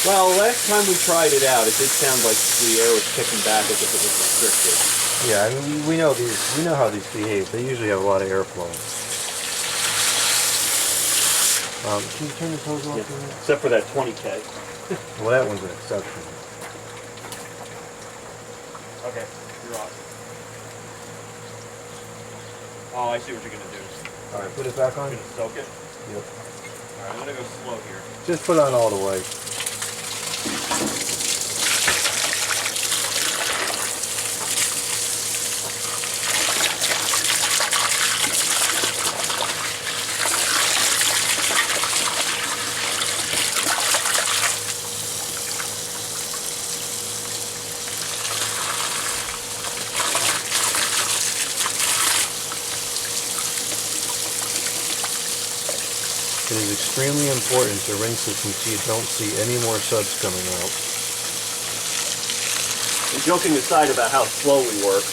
Well, last time we tried it out, it did sound like the air was kicking back as if it was restricted. Yeah, I mean, we know these. We know how these behave. They usually have a lot of airflow. Can you turn this hose off? Yeah. Except for that 20K. Well, that one's an exception. Okay, you're off. Oh, I see what you're gonna do. All right, put it back on. You're gonna soak it. Yep. All right, I'm gonna go slow here. Just put it on all the way. It is extremely important to rinse this until you don't see any more suds coming out. And joking aside about how slow we work,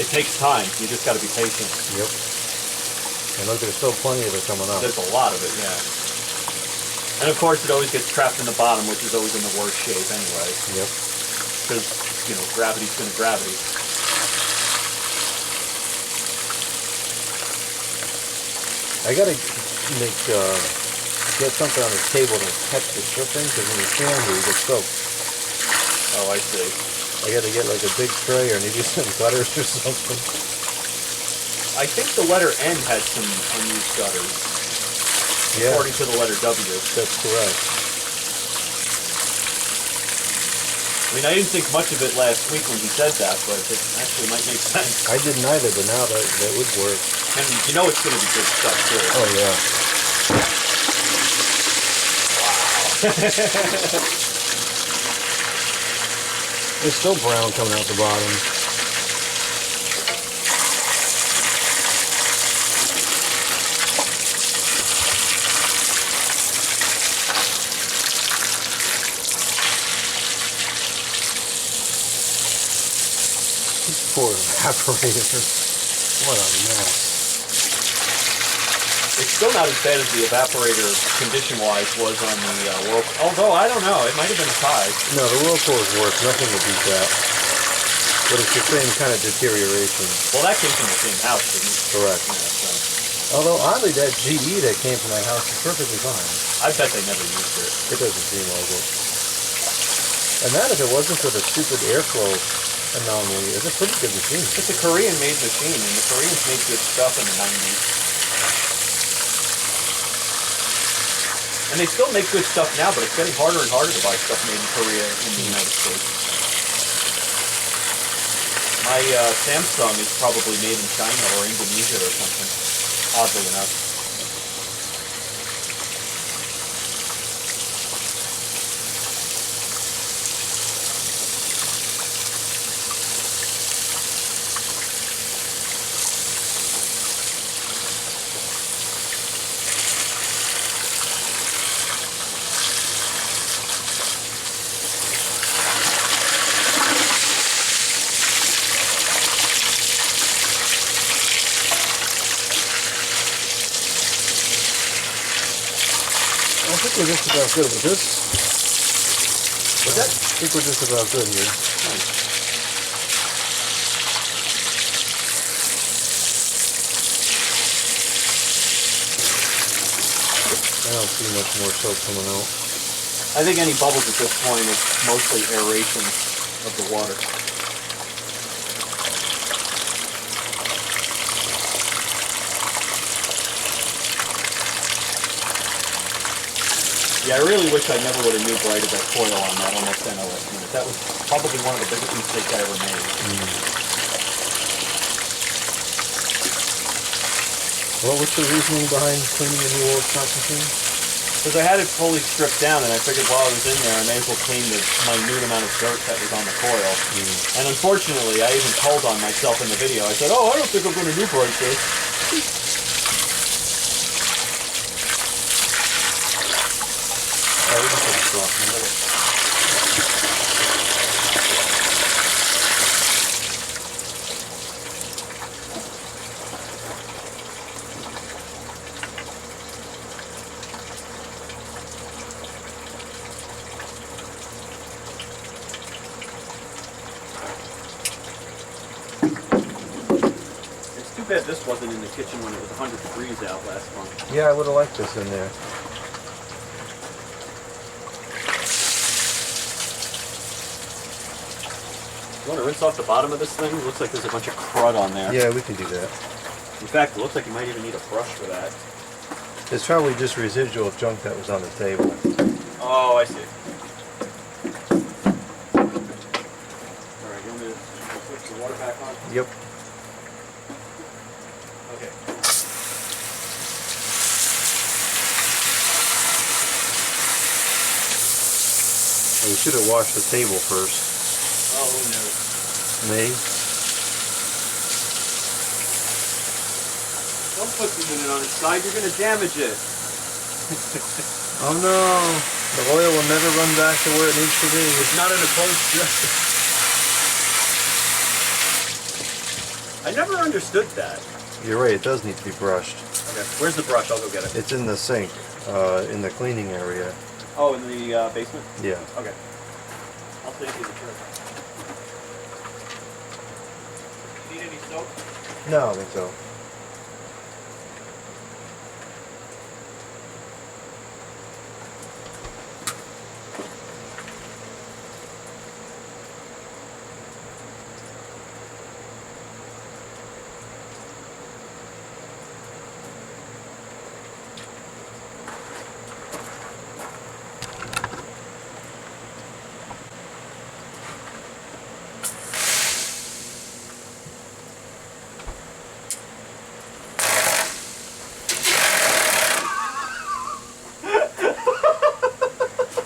it takes time. You just got to be patient. Yep. And look, there's still plenty of it coming up. There's a lot of it, yeah. And of course, it always gets trapped in the bottom, which is always in the worst shape anyway. Yep. Because, you know, gravity's gonna gravity. I gotta get something on the table to catch the dripping, because when you stand here, you get soaked. Oh, I see. I got to get like a big tray or maybe some gutters or something. I think the letter N had some unused gutters, Yeah, according to the letter W. that's correct. I mean, I didn't think much of it last week when he said that, but it actually might make sense. I didn't either, but now that would work. And you know it's going to be good stuff, too. Oh yeah. There's still brown coming out the bottom. Poor evaporator. What a mess. It's still not as bad as the evaporator condition-wise was on the Whirlpool. Although, I don't know, it might have been a tie. No, the Whirlpool is worse. Nothing will beat that. But it's the same kind of deterioration. Well, that came from the same house, didn't it? Correct. Yeah, so Although, oddly, that GE that came from that house is perfectly fine. I bet they never used it. It doesn't seem like it. And that, if it wasn't for the stupid airflow anomaly, it's a pretty good machine. It's a Korean-made machine, and the Koreans made good stuff in the 90s. And they still make good stuff now, but it's getting harder and harder to buy stuff made in Korea in the United States. My Samsung is probably made in China or Indonesia or something, oddly enough. I think we're just about good with this. What's that? I think we're just about good here. I don't see much more soap coming out. I think any bubbles at this point is mostly aeration of the water. Yeah, I really wish I never would have new-brighted that coil on that almost NOS unit. That was probably one of the biggest mistakes I ever made. What was the reasoning behind cleaning the new old shop machine? Because I had it fully stripped down, and I figured while I was in there, I may as well clean the minute amount of dirt that was on the coil. And unfortunately, I even told on myself in the video. I said, oh, I don't think I'm going to new-bright this. Oh, we can put it off in a minute. It's too bad this wasn't in the kitchen when it was 100 degrees out last month. Yeah, I would have liked this in there. You want to rinse off the bottom of this thing? It looks like there's a bunch of crud on there. Yeah, we can do that. In fact, it looks like you might even need a brush for that. It's probably just residual junk that was on the table. Oh, I see. Alright, you want me to switch the water back on? Yep. Okay. We should have washed the table first. Oh, who knows? Me? Don't put the unit on its side, you're going to damage it. Oh no! The oil will never run back to where it needs to be. It's not in a closed system. I never understood that. You're right, it does need to be brushed. Okay, where's the brush? I'll go get it. It's in the sink, in the cleaning area. Oh, in the basement? Yeah. Okay. I'll save you the trip. Need any soap? No, I don't think so.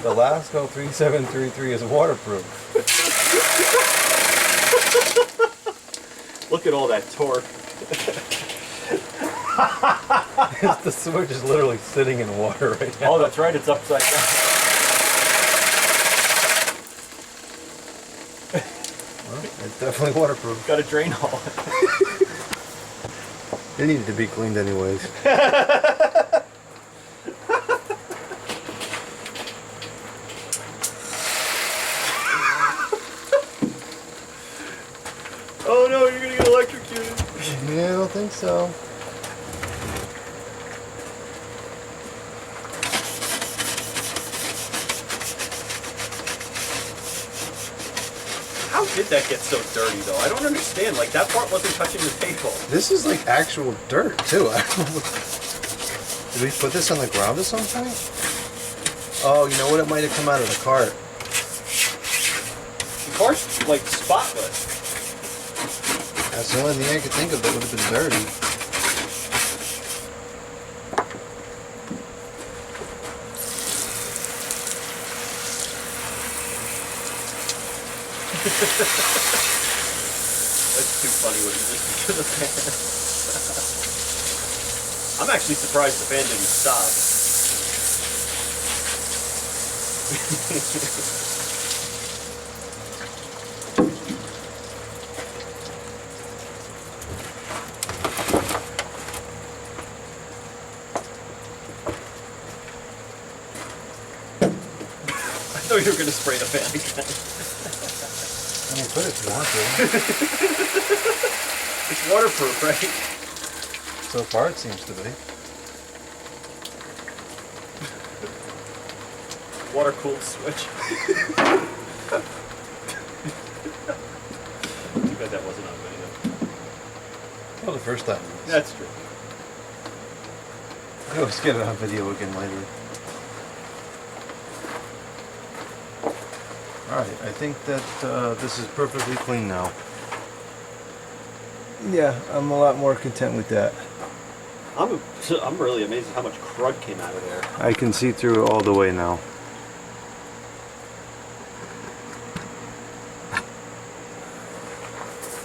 The Lasco 3733 is waterproof. Look at all that torque. The switch is literally sitting in water right now. Oh, that's right, it's upside down. Well, it's definitely waterproof. Got a drain hole. It needed to be cleaned anyways. Oh no, you're gonna get electrocuted. Yeah, I don't think so. How did that get so dirty though? I don't understand. Like that part wasn't touching the table. This is like actual dirt too. I don't know. Did we put this on the ground at some point? Oh, you know what? It might have come out of the cart. The cart's like spotless. That's the only thing I could think of that would have been dirty. That's too funny what you just did to the fan. I'm actually surprised the fan didn't stop. I thought you were going to spray the fan again. I mean, put it if you want to. It's waterproof, right? So far, it seems to be. Water-cooled switch. Too bad that wasn't on video. Well, the first time. That's true. I always get it on video again later. Alright, I think that this is perfectly clean now. Yeah, I'm a lot more content with that. I'm really amazed at how much crud came out of there. I can see through it all the way now.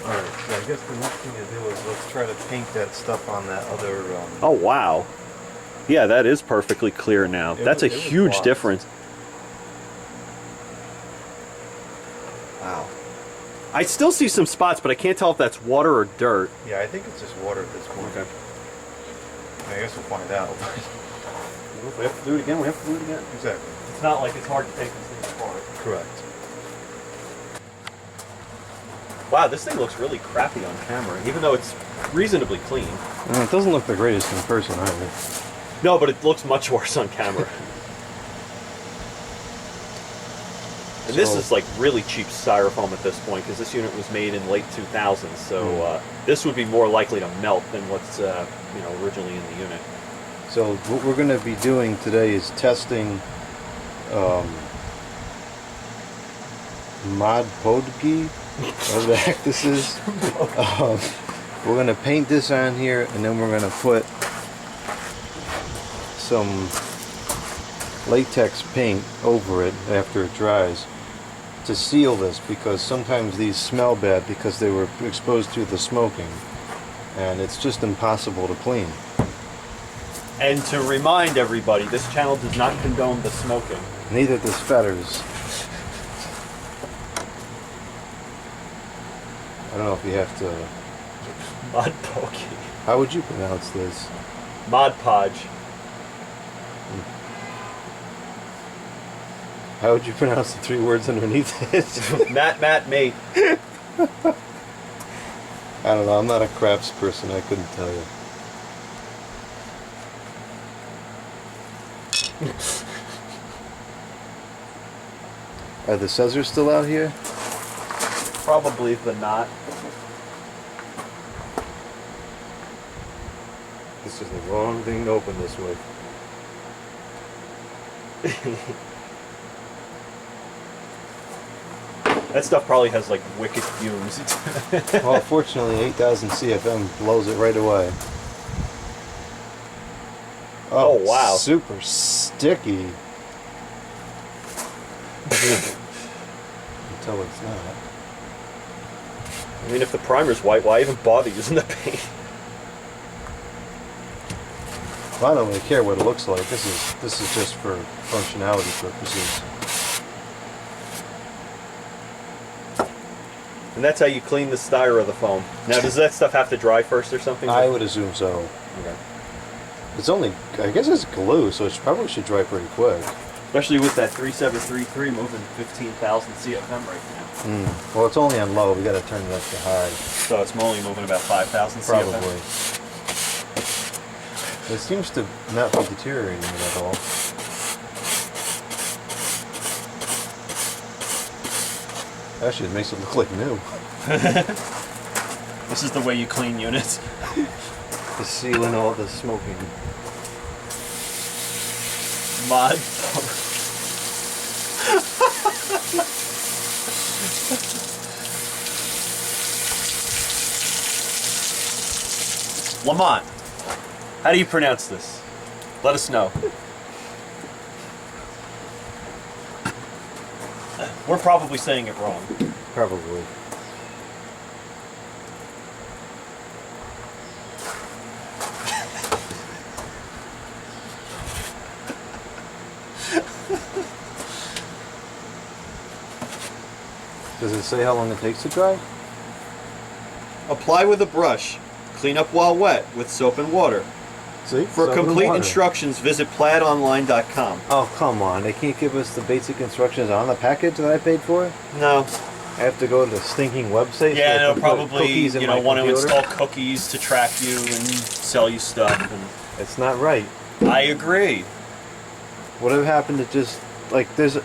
Alright, so I guess the next thing to do is let's try to paint that stuff on that other... Oh wow. Yeah, that is perfectly clear now. That's a huge glossed. difference. Wow. I still see some spots, but I can't tell if that's water or dirt. Yeah, I think it's just water at this point. Okay. I guess we'll find out. If we have to do it again, we have to do it again. Exactly. It's not like it's hard to take this thing apart. Correct. Wow, this thing looks really crappy on camera, even though it's reasonably clean. It doesn't look the greatest in person either. No, but it looks much worse on camera. And this is like really cheap styrofoam at this point, because this unit was made in late 2000s, so this would be more likely to melt than what's originally in the unit. So what we're going to be doing today is testing Mod Podgy, whatever the heck this is. We're going to paint this on here, and then we're going to put some latex paint over it after it dries to seal this, because sometimes these smell bad because they were exposed to the smoking, and it's just impossible to clean. And to remind everybody, this channel does not condone the smoking. Neither does Fetters. I don't know if you have to... Mod Podgy. How would you pronounce this? Mod Podge. How would you pronounce the three words underneath it? Matt, mate. I don't know, I'm not a crafts person, I couldn't tell you. Are the scissors still out here? Probably the knot. This is the wrong thing to open this with. That stuff probably has like wicked fumes. Well, fortunately 8000 CFM blows it right away. Oh, wow. Super sticky. is it? Until it's not. I mean, if the primer's white, why even bother using the paint? Well, I don't really care what it looks like. This is just for functionality purposes. And that's how you clean the styro of the foam. Now, does that stuff have to dry first or something? I would assume so. Okay. It's only, I guess it's glue, so it probably should dry pretty quick. Especially with that 3733 moving 15,000 CFM right now. Well, it's only on low. We got to turn it up to high. So it's only moving about 5,000 CFM. Probably. It seems to not be deteriorating at all. Actually, it makes it look like new. This is the way you clean units. The sealing all the smoking. Mod. Lamont, how do you pronounce this? Let us know. We're probably saying it wrong. Probably. Does it say how long it takes to dry? Apply with a brush. Clean up while wet with soap and water. See? For Soap and complete water. instructions, visit plaidonline.com. Oh, come on. They can't give us the basic instructions on the package that I paid for? No. I have to go to the stinking website? Yeah, so I they'll can put probably cookies in my want to computer? install cookies to track you and sell you stuff. And It's not right. I agree. What would have happened to just, like, there's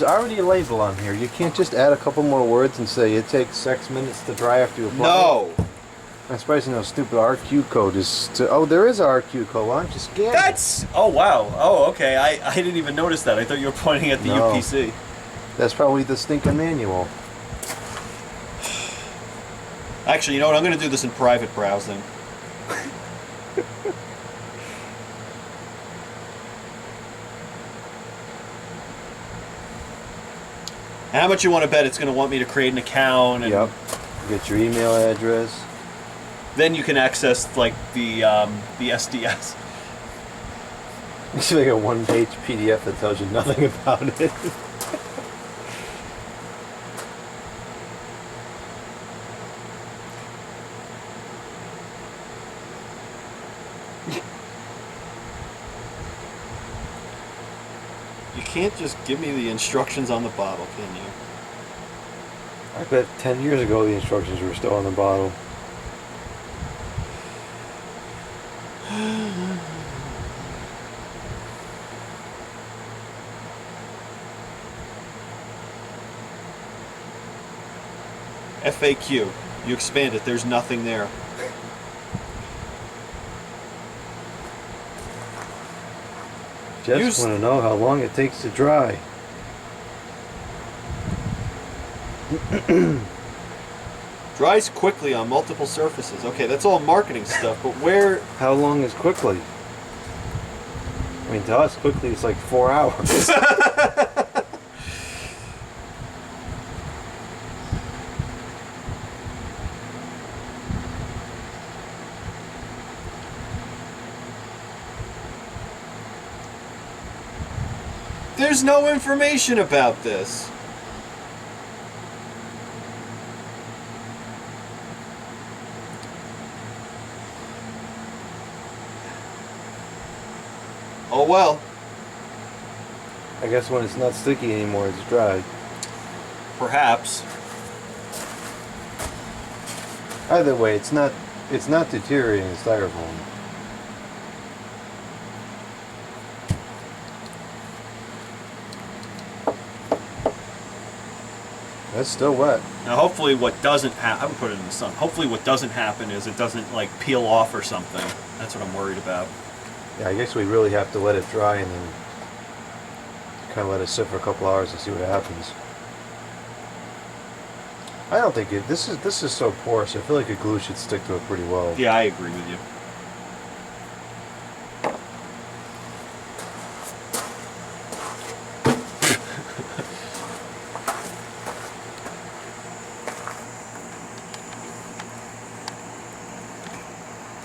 already a label on here. You can't just add a couple more words and say it takes X minutes to dry after you apply it. No. I'm surprised no stupid RQ code is to, oh, there is a RQ code. Why don't you scan it? That's, oh wow. Oh, okay. I didn't even notice that. I thought you were pointing at the No. UPC. That's probably the stinking manual. Actually, you know what? I'm going to do this in private browsing. How much you want to bet it's going to want me to create an account? And Yep. Get your email address. then you can access like the SDS. It's like a one-page PDF that tells you nothing about it. You can't just give me the instructions on the bottle, can you? I bet 10 years ago the instructions were still on the bottle. FAQ. You expand it, there's nothing there. Just want to know how long it takes to dry. Dries quickly on multiple surfaces. Okay, that's all marketing stuff, but where... How long is quickly? I mean, to us, quickly is like 4 hours. There's no information about this. Oh well. I guess when it's not sticky anymore, it's dry. Perhaps. Either way, it's not deteriorating the styrofoam. That's still wet. Now hopefully what doesn't happen, I would put it in the sun. Hopefully what doesn't happen is it doesn't like peel off or something. That's what I'm worried about. Yeah, I guess we really have to let it dry and then kind of let it sit for a couple hours and see what happens. I don't think it. This is so porous. I feel like a glue should stick to it pretty well. Yeah, I agree with you.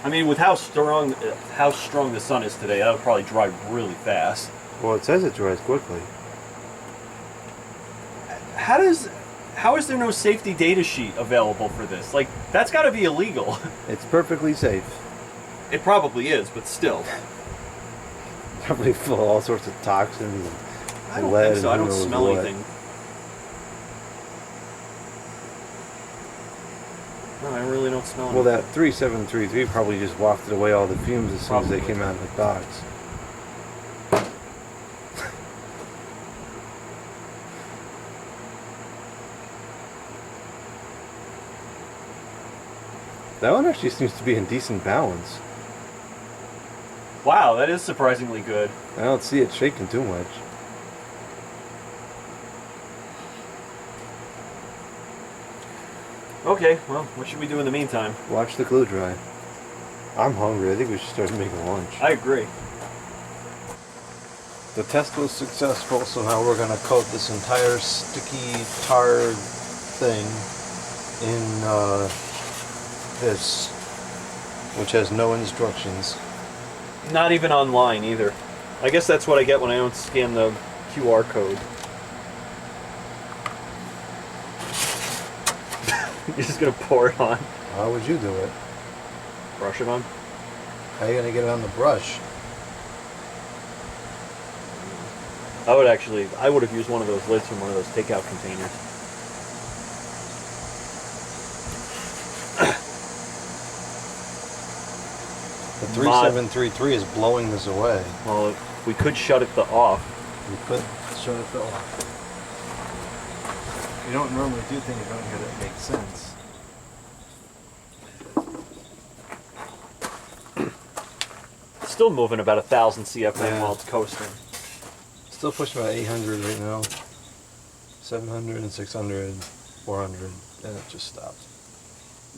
I mean, with how strong the sun is today, that'll probably dry really fast. Well, it says it dries quickly. How is there no safety data sheet available for this? Like, that's got to be illegal. It's perfectly safe. It probably is, but still. Probably full of all sorts of toxins I and don't lead think so. I and don't who knows smell what. anything. No, I really don't smell anything. Well, that 3733 probably just wafted away all the fumes as soon as they Probably. came out of the box. That one actually seems to be in decent balance. Wow, that is surprisingly good. I don't see it shaking too much. Okay, well, what should we do in the meantime? Watch the glue dry. I'm hungry. I think we should start making lunch. I agree. The test was successful, so now we're going to coat this entire sticky tar thing in this, which has no instructions. Not even online either. I guess that's what I get when I don't scan the QR code. You're just gonna pour it on. How would you do it? Brush it on. How are you going to get it on the brush? I would have used one of those lids from one of those takeout containers. The 3733 is blowing this away. Well, we could shut it off. We could shut it off. You don't normally do things around here that make sense. Still moving about 1,000 CFM Yeah. while it's coasting. Still pushing about 800 right now. 700 and 600, 400, and it just stopped.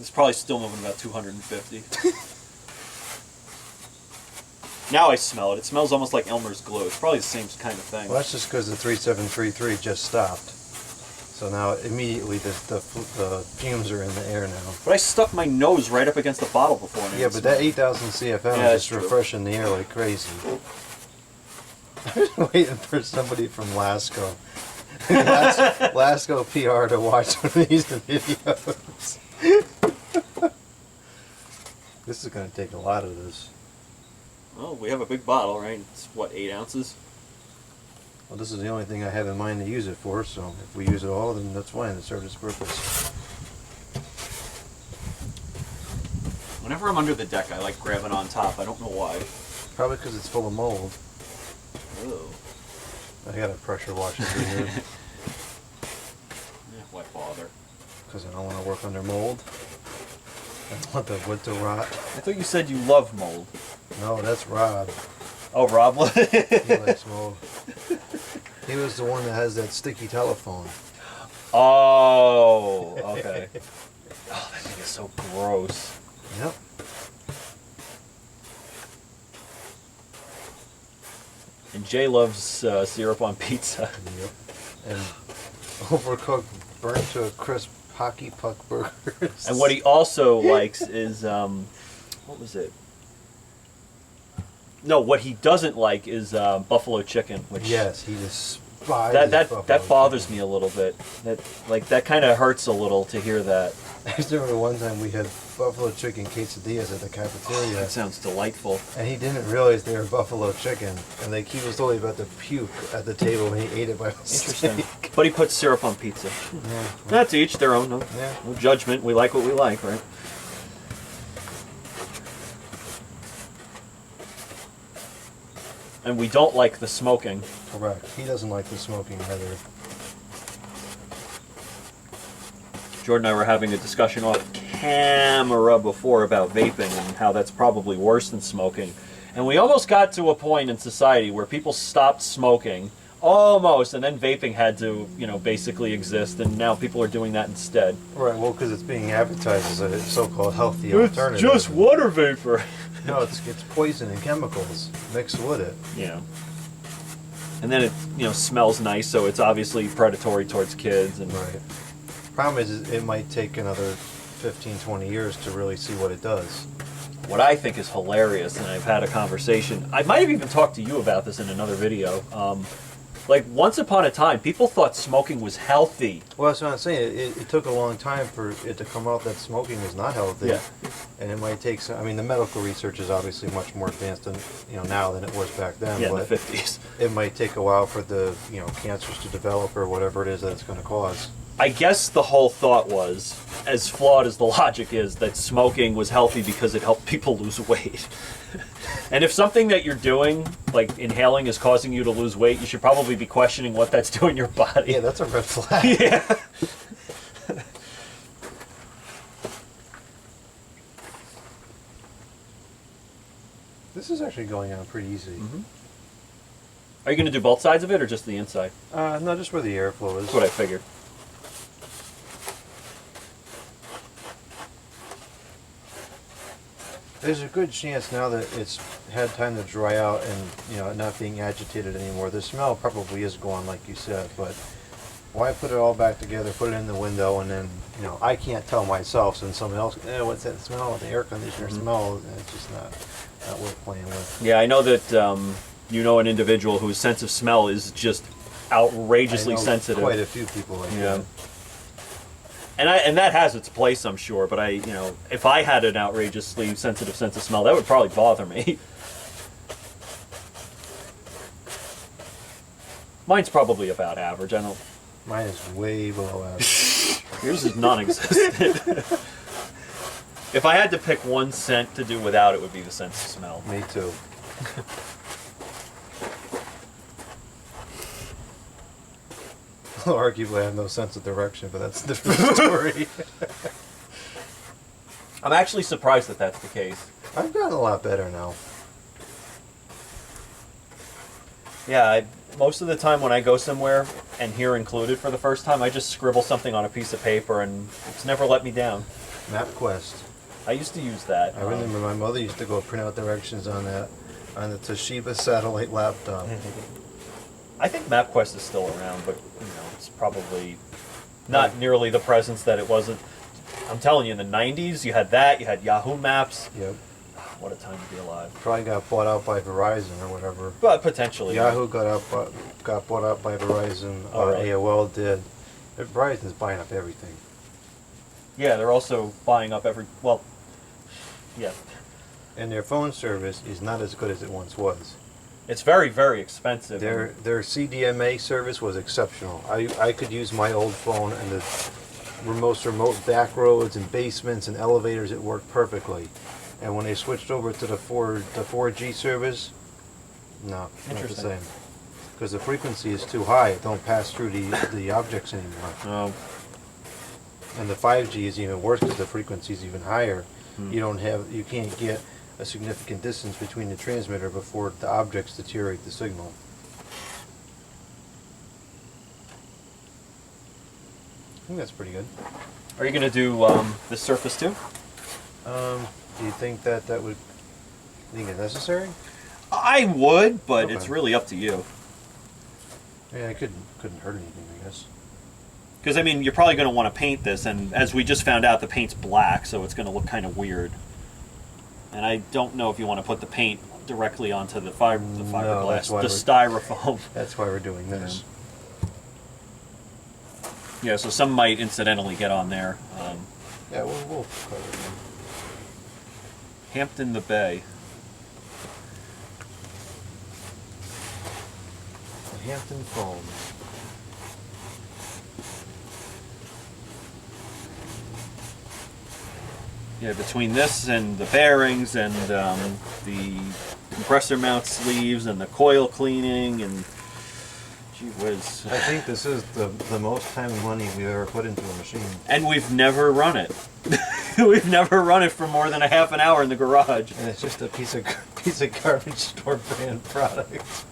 It's probably still moving about 250. Now I smell it. It smells almost like Elmer's glue. It's probably the same kind of thing. Well, that's just because the 3733 just stopped. So now immediately the fumes are in the air now. But I stuck my nose right up against the bottle before. And I Yeah, didn't but that smell it. 8,000 CFM Yeah, is just that's true. refreshing the air like crazy. I was waiting for somebody from Lasco. Lasco PR to watch one of these videos. This is going to take a lot of this. Well, we have a big bottle, right? It's what, 8 ounces? Well, this is the only thing I have in mind to use it for, so if we use it all, then that's fine. It serves its purpose. Whenever I'm under the deck, I like grabbing on top. I don't know why. Probably because it's full of mold. Oh. I got to pressure wash it through here Why bother? because I don't want to work under mold. I don't want the wood to rot. I thought you said you love mold. No, that's Rob. Oh, Rob. He likes mold. He was the one that has that sticky telephone. Oh, okay. Oh, that thing is so gross. Yep. And Jay loves syrup on pizza. Yep. And overcooked, burnt to a crisp hockey puck burgers. And what he also likes is, what was it? No, what he doesn't like is buffalo chicken, which Yes, he despises that bothers me a little bit. That kind of hurts a little to hear that. I just remember one time we had buffalo chicken quesadillas at the cafeteria, That sounds delightful. and he didn't realize they were buffalo chicken, and he was totally about to puke at the table when he ate it by mistake. Interesting. But he puts syrup on pizza. Yeah. That's each their own. No, Yeah. no judgment. We like what we like, right? And we don't like the smoking. Correct. He doesn't like the smoking either. Jordan and I were having a discussion off camera before about vaping and how that's probably worse than smoking. And we almost got to a point in society where people stopped smoking, almost, and then vaping had to, basically exist, and now people are doing that instead. Right, well, because it's being advertised as a so-called healthy alternative. It's just water vapor. No, it's poison and chemicals mixed with it. Yeah. And then it, smells nice, so it's obviously predatory towards kids. And Right. Problem is it might take another 15, 20 years to really see what it does. what I think is hilarious, and I've had a conversation, I might have even talked to you about this in another video. Like, once upon a time, people thought smoking was healthy. Well, that's what I'm saying. It took a long time for it to come out that smoking is not healthy. Yeah. And it might take some, I mean, the medical research is obviously much more advanced than, now than it was back then. Yeah, in but the 50s. it might take a while for the, cancers to develop or whatever it is that it's going to cause. I guess the whole thought was, as flawed as the logic is, that smoking was healthy because it helped people lose weight. And if something that you're doing, like inhaling, is causing you to lose weight, you should probably be questioning what that's doing in your body. Yeah, that's a red flag. Yeah. This is actually going on pretty easy. Mm-hmm. Are you going to do both sides of it or just the inside? No, just where the airflow is. That's what I figured. There's a good chance now that it's had time to dry out and not being agitated anymore. The smell probably is gone, like you said, but why put it all back together, put it in the window, and then I can't tell myself, and someone else, what's that smell? The air conditioner smell? And it's just not worth playing with. Yeah, I know that you know an individual whose sense of smell is just outrageously sensitive. Quite a few people like that. And that has its place, I'm sure. But if I had an outrageously sensitive sense of smell, that would probably bother me. Mine's probably about average. I don't. Mine is way below average. Yours is non-existent. If I had to pick one scent to do without, it would be the sense of smell. Me too. Arguably, I have no sense of direction, but that's a different story. I'm actually surprised that that's the case. I've gotten a lot better now. Yeah, most of the time when I go somewhere and hear included for the first time, I just scribble something on a piece of paper, and it's never let me down. MapQuest. I used to use that. I remember my mother used to go print out directions on the Toshiba satellite laptop. I think MapQuest is still around, but it's probably not nearly the presence that it wasn't. I'm telling you, in the 90s, you had that, you had Yahoo Maps. Yep. What a time to be alive. Probably got bought out by Verizon or whatever. But potentially. Yahoo got bought out by Verizon, or really? AOL did. Verizon's buying up everything. Yeah, they're also buying up yeah. And their phone service is not as good as it once was. It's very, very expensive. Their CDMA service was exceptional. I could use my old phone, and the most remote back roads and basements and elevators, it worked perfectly. And when they switched over to the 4G service, no, not the same. Because the frequency is too high. It don't pass through the objects anymore. Oh. And the 5G is even worse because the frequency is even higher. You can't get a significant distance between the transmitter before the objects deteriorate the signal. I think that's pretty good. Are you going to do the Surface too? Do you think that would think it necessary? I would, but Okay. it's really up to you. Yeah, it couldn't hurt anything, I guess. Because, you're probably going to want to paint this, and as we just found out, the paint's black, so it's going to look kind of weird. And I don't know if you want to put the paint directly onto the fiberglass, the styrofoam. That's why we're doing this. Yeah, so some might incidentally get on there. Yeah, we'll cover it. Hampton Bay. The Hampton foam. Yeah, between this and the bearings and the compressor mount sleeves and the coil cleaning and gee whiz. I think this is the most time and money we've ever put into a machine. And we've never run it. We've never run it for more than a half an hour in the garage. And it's just a piece of garbage store brand product.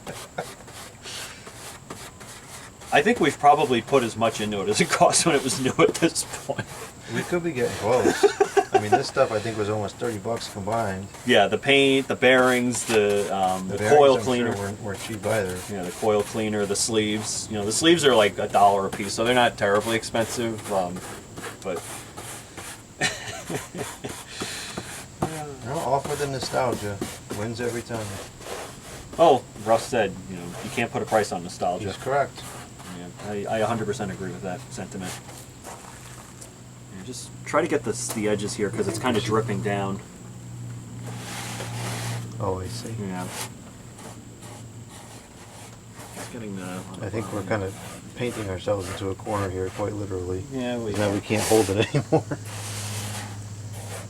I think we've probably put as much into it as it cost when it was new at this point. We could be getting close. I mean, this stuff I think was almost $30 combined. Yeah, the paint, the bearings, the bearings, coil I'm cleaner. Sure weren't cheap either. Yeah, the coil cleaner, the sleeves. The sleeves are like $1 a piece, so they're not terribly expensive. But Well, all off with the nostalgia. Wins every time. Oh, Russ said, you know, you can't put a price on nostalgia. He's correct. Yeah, I 100% agree with that sentiment. Yeah, just try to get the edges here because it's kind of dripping down. Oh, I see. Yeah. Just getting the. I think we're kind of painting ourselves into a corner here, quite literally. Yeah, Now we can't hold it anymore.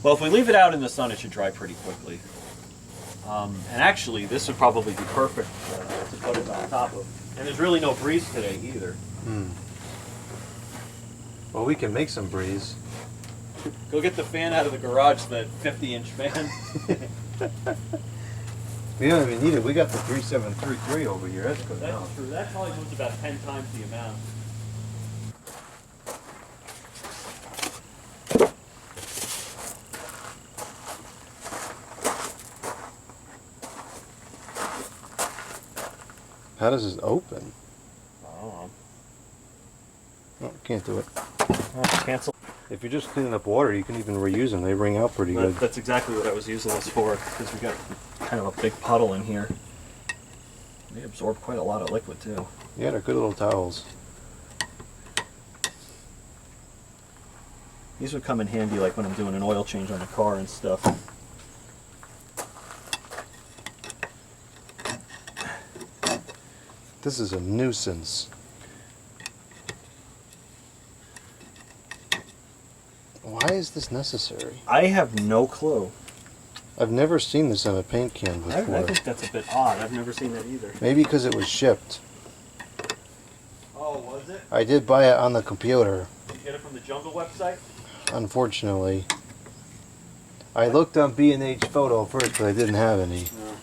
Well, if we leave it out in the sun, it should dry pretty quickly. And actually, this would probably be perfect to put it on top of. And there's really no breeze today either. Well, we can make some breeze. Go get the fan out of the garage, that 50-inch fan. We don't even need it. We got the 3733 over here. That's good That's enough. true. That probably moves about 10 times the amount. How does this open? I don't know. Oh, can't do it. Cancel. If you're just cleaning up water, you can even reuse them. They wring out pretty good. That's exactly what I was using this for, because we got kind of a big puddle in here. They absorb quite a lot of liquid too. Yeah, they're good little towels. These would come in handy like when I'm doing an oil change on the car and stuff. This is a nuisance. Why is this necessary? I have no clue. I've never seen this on a paint can before. I think that's a bit odd. I've never seen that either. Maybe because it was shipped. Oh, was it? I did buy it on the computer, Did you get it from the Jungle website? unfortunately. I looked on B&H Photo first, but I didn't have any. No.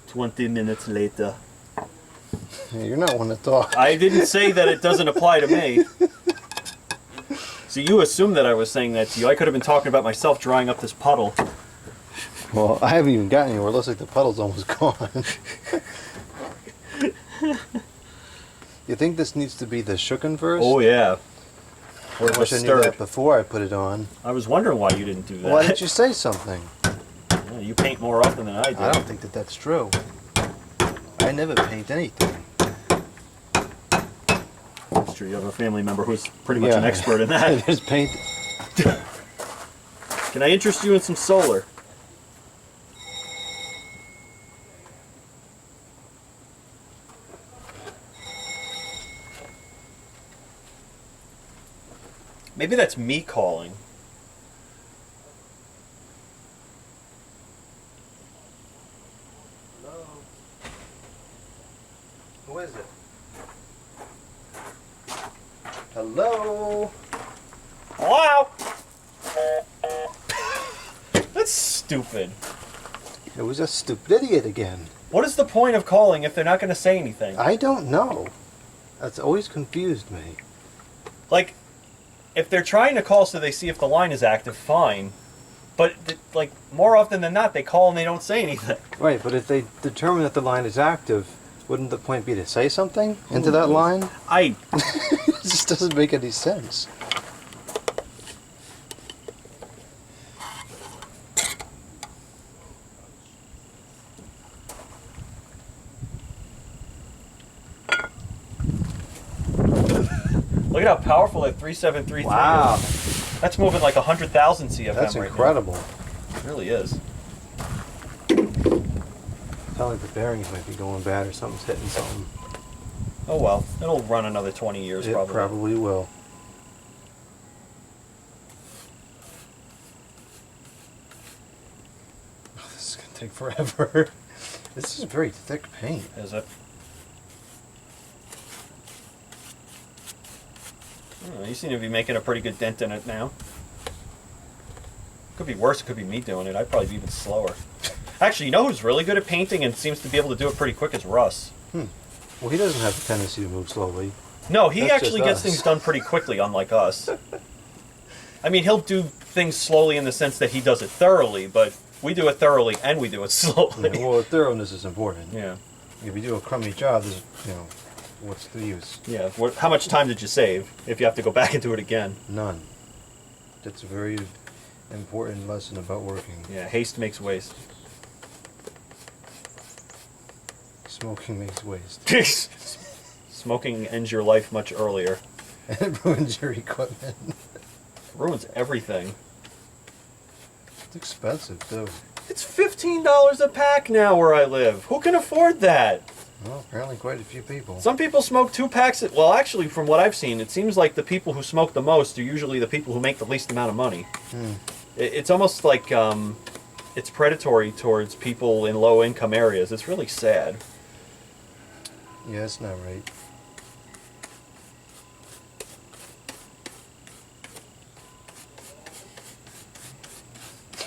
"20 minutes later." Yeah, you're not one to talk. I didn't say that it doesn't apply to me. So you assumed that I was saying that to you. I could have been talking about myself drying up this puddle. Well, I haven't even gotten anywhere. It looks like the puddle's almost gone. You think this needs to be the shooken first? Oh yeah. Or I the wish I knew that stirred. before I put it on. I was wondering why you didn't do that. Why didn't you say something? Yeah, you paint more often than I do. I don't think that that's true. I never paint anything. That's true. You have a family member who's pretty much an expert in I that. just paint. Can I interest you in some solar? Maybe that's me calling. Hello. Who is it? Hello. Hello? That's stupid. It was a stupid idiot again. What is the point of calling if they're not going to say anything? I don't know. That's always confused me. Like, if they're trying to call so they see if the line is active, fine. But, like, more often than not, they call and they don't say anything. Right, but if they determine that the line is active, wouldn't the point be to say something into that line? I... It just doesn't make any sense. Look at how powerful that 3733 Wow. is. That's moving like 100,000 CFM That's right incredible. now. It really is. Sound like the bearings might be going bad or something's hitting something. Oh well, it'll run another 20 years It probably. probably will. This is gonna take forever. This is very thick paint. Is it? Oh, you seem to be making a pretty good dent in it now. Could be worse, it could be me doing it. I'd probably be even slower. Actually, you know who's really good at painting and seems to be able to do it pretty quick is Russ. Well, he doesn't have the tendency to move slowly. No, he That's actually just gets us. things done pretty quickly, unlike us. I mean, he'll do things slowly in the sense that he does it thoroughly, but we do it thoroughly and we do it slowly. Yeah, well, thoroughness is important. Yeah. If you do a crummy job, there's, what's the use? Yeah. How much time did you save if you have to go back and do it again? None. That's a very important lesson about working. Yeah, haste makes waste. Smoking makes waste. Smoking ends your life much earlier. And it ruins your equipment. Ruins everything. It's expensive, too. It's $15 a pack now where I live. Who can afford that? Well, apparently quite a few people. Some people smoke 2 packs. Well, actually, from what I've seen, it seems like the people who smoke the most are usually the people who make the least amount of money. It's almost like it's predatory towards people in low-income areas. It's really sad. Yeah, that's not right.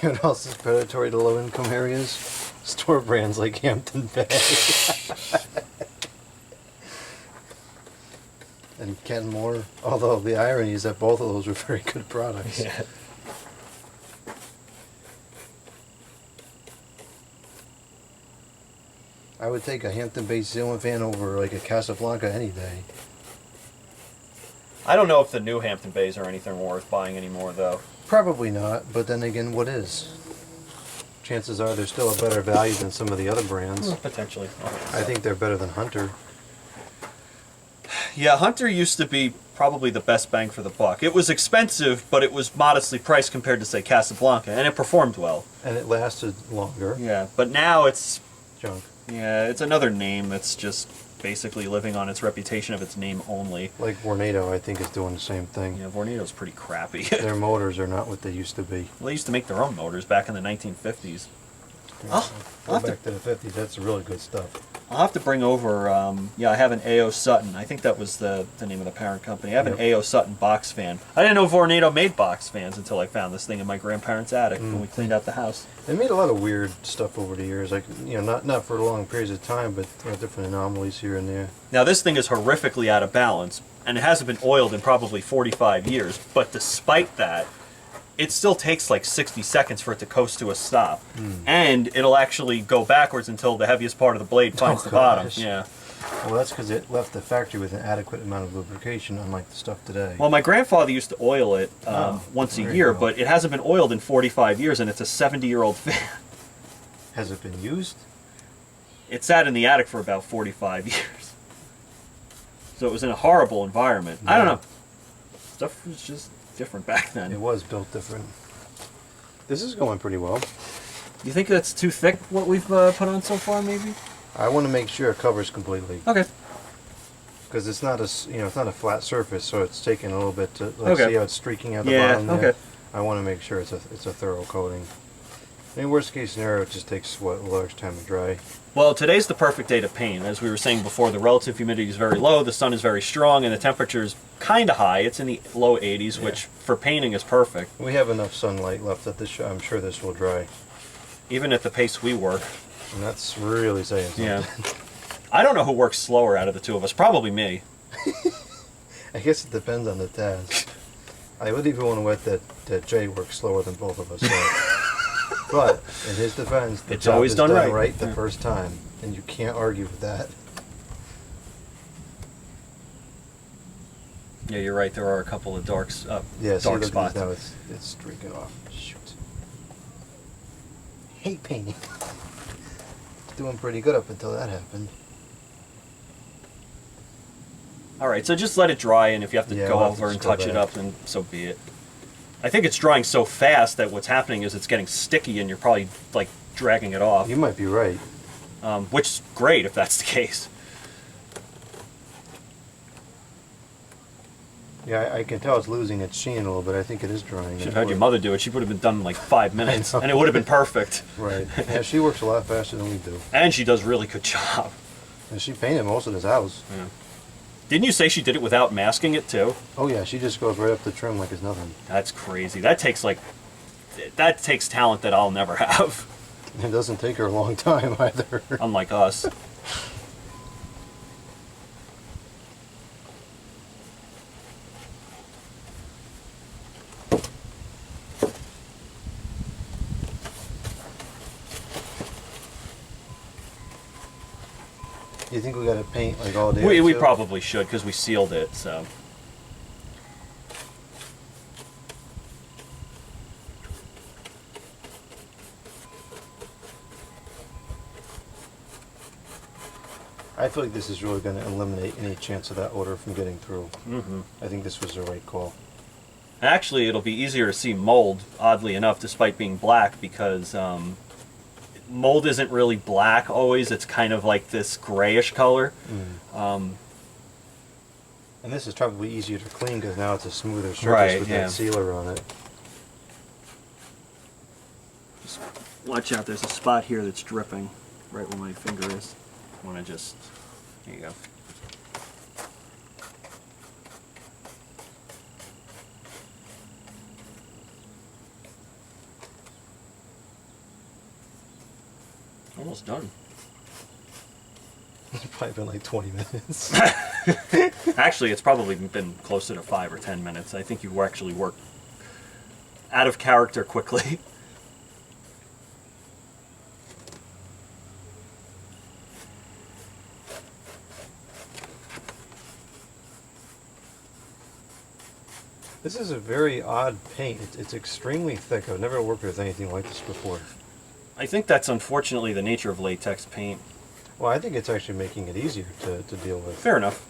You know what else is predatory to low-income areas? Store brands like Hampton Bay. And Kenmore. Although the irony is that both of those were very good products. Yeah. I would take a Hampton Bay sealant fan over like a Casablanca any day. I don't know if the new Hampton Bays are anything worth buying anymore, though. Probably not, but then again, what is? Chances are they're still a better value than some of the other brands. Potentially. I think they're better than Hunter. Yeah, Hunter used to be probably the best bang for the buck. It was expensive, but it was modestly priced compared to, say, Casablanca, and it performed well. And it lasted longer. Yeah, but now it's... Junk. Yeah, it's another name that's just basically living on its reputation of its name only. Like Vornado, I think, is doing the same thing. Yeah, Vornado's pretty crappy. Their motors are not what they used to be. Well, they used to make their own motors back in the 1950s. I'll Go have back to the 50s, that's really good stuff. I'll have to bring over, yeah, I have an A.O. Sutton. I think that was the name of the parent company. I have an A.O. Sutton box fan. I didn't know Vornado made box fans until I found this thing in my grandparents' attic when we cleaned out the house. They made a lot of weird stuff over the years, like, not for long periods of time, but different anomalies here and there. Now, this thing is horrifically out of balance, and it hasn't been oiled in probably 45 years, but despite that, it still takes like 60 seconds for it to coast to a stop. And it'll actually go backwards until the heaviest part of the blade finds the bottom. gosh. Yeah. Well, that's because it left the factory with an adequate amount of lubrication, unlike the stuff today. Well, my grandfather used to oil it once a there you year, go. but it hasn't been oiled in 45 years, and it's a 70-year-old fan. Has it been used? It sat in the attic for about 45 years. So it was in a horrible environment. I don't know. Stuff was just different back then. It was built different. This is going pretty well. You think that's too thick, what we've put on so far, maybe? I want to make sure it covers completely, Okay. because it's not it's not a flat surface, so it's taking a little bit to Okay. see how it's streaking out the Yeah, bottom there. okay. I want to make sure it's a thorough coating. In worst case scenario, it just takes a large time to dry. Well, today's the perfect day to paint. As we were saying before, the relative humidity is very low, the sun is very strong, and the temperature is kind of high. It's in the low 80s, which for painting is perfect, We have enough sunlight left that I'm sure this will dry, even at the pace we work. and that's really saying something. Yeah. I don't know who works slower out of the two of us. Probably me. I guess it depends on the task. I would even want to bet that Jay works slower than both of us. So. But in his defense, the It's job always is done done right. the first time, and you can't argue with that. Yeah, you're right. There are a couple of dark Yeah, see, dark look spots. at this now, it's streaking off. Shoot. Hate painting. Doing pretty good up until that happened. All right, so just let it dry, and if you have to Yeah, go we'll have to over and just go touch it back. up, then so be it. I think it's drying so fast that what's happening is it's getting sticky, and you're probably like dragging it off, You might be right. which is great if that's the case. Yeah, I can tell it's losing its sheen a little bit. I think it is drying. Should have had your mother do it. She would have been done in like 5 minutes, know. and it would have been perfect. Right. Yeah, she works a lot faster than we do. And she does a really good job. And she painted most of this house. Yeah. Didn't you say she did it without masking it too? Oh yeah, she just goes right up the trim like it's nothing. That's crazy. That takes talent that I'll never have, It doesn't take her a long time either. unlike us. Do you think we got to paint like all day? We probably should because we sealed it. So. I feel like this is really going to eliminate any chance of that odor from getting through. Mm-hmm. I think this was the right call. Actually, it'll be easier to see mold, oddly enough, despite being black, because mold isn't really black always. It's kind of like this grayish color. And this is probably easier to clean because now it's a smoother surface Right, with yeah. that sealer on it. Just watch out, there's a spot here that's dripping right where my finger is. I want to just, there you go. Almost done. It's probably been like 20 minutes. Actually, it's probably been closer to 5 or 10 minutes. I think you actually worked out of character quickly. This is a very odd paint. It's extremely thick. I've never worked with anything like this before. I think that's unfortunately the nature of latex paint. Well, I think it's actually making it easier to deal with. Fair enough.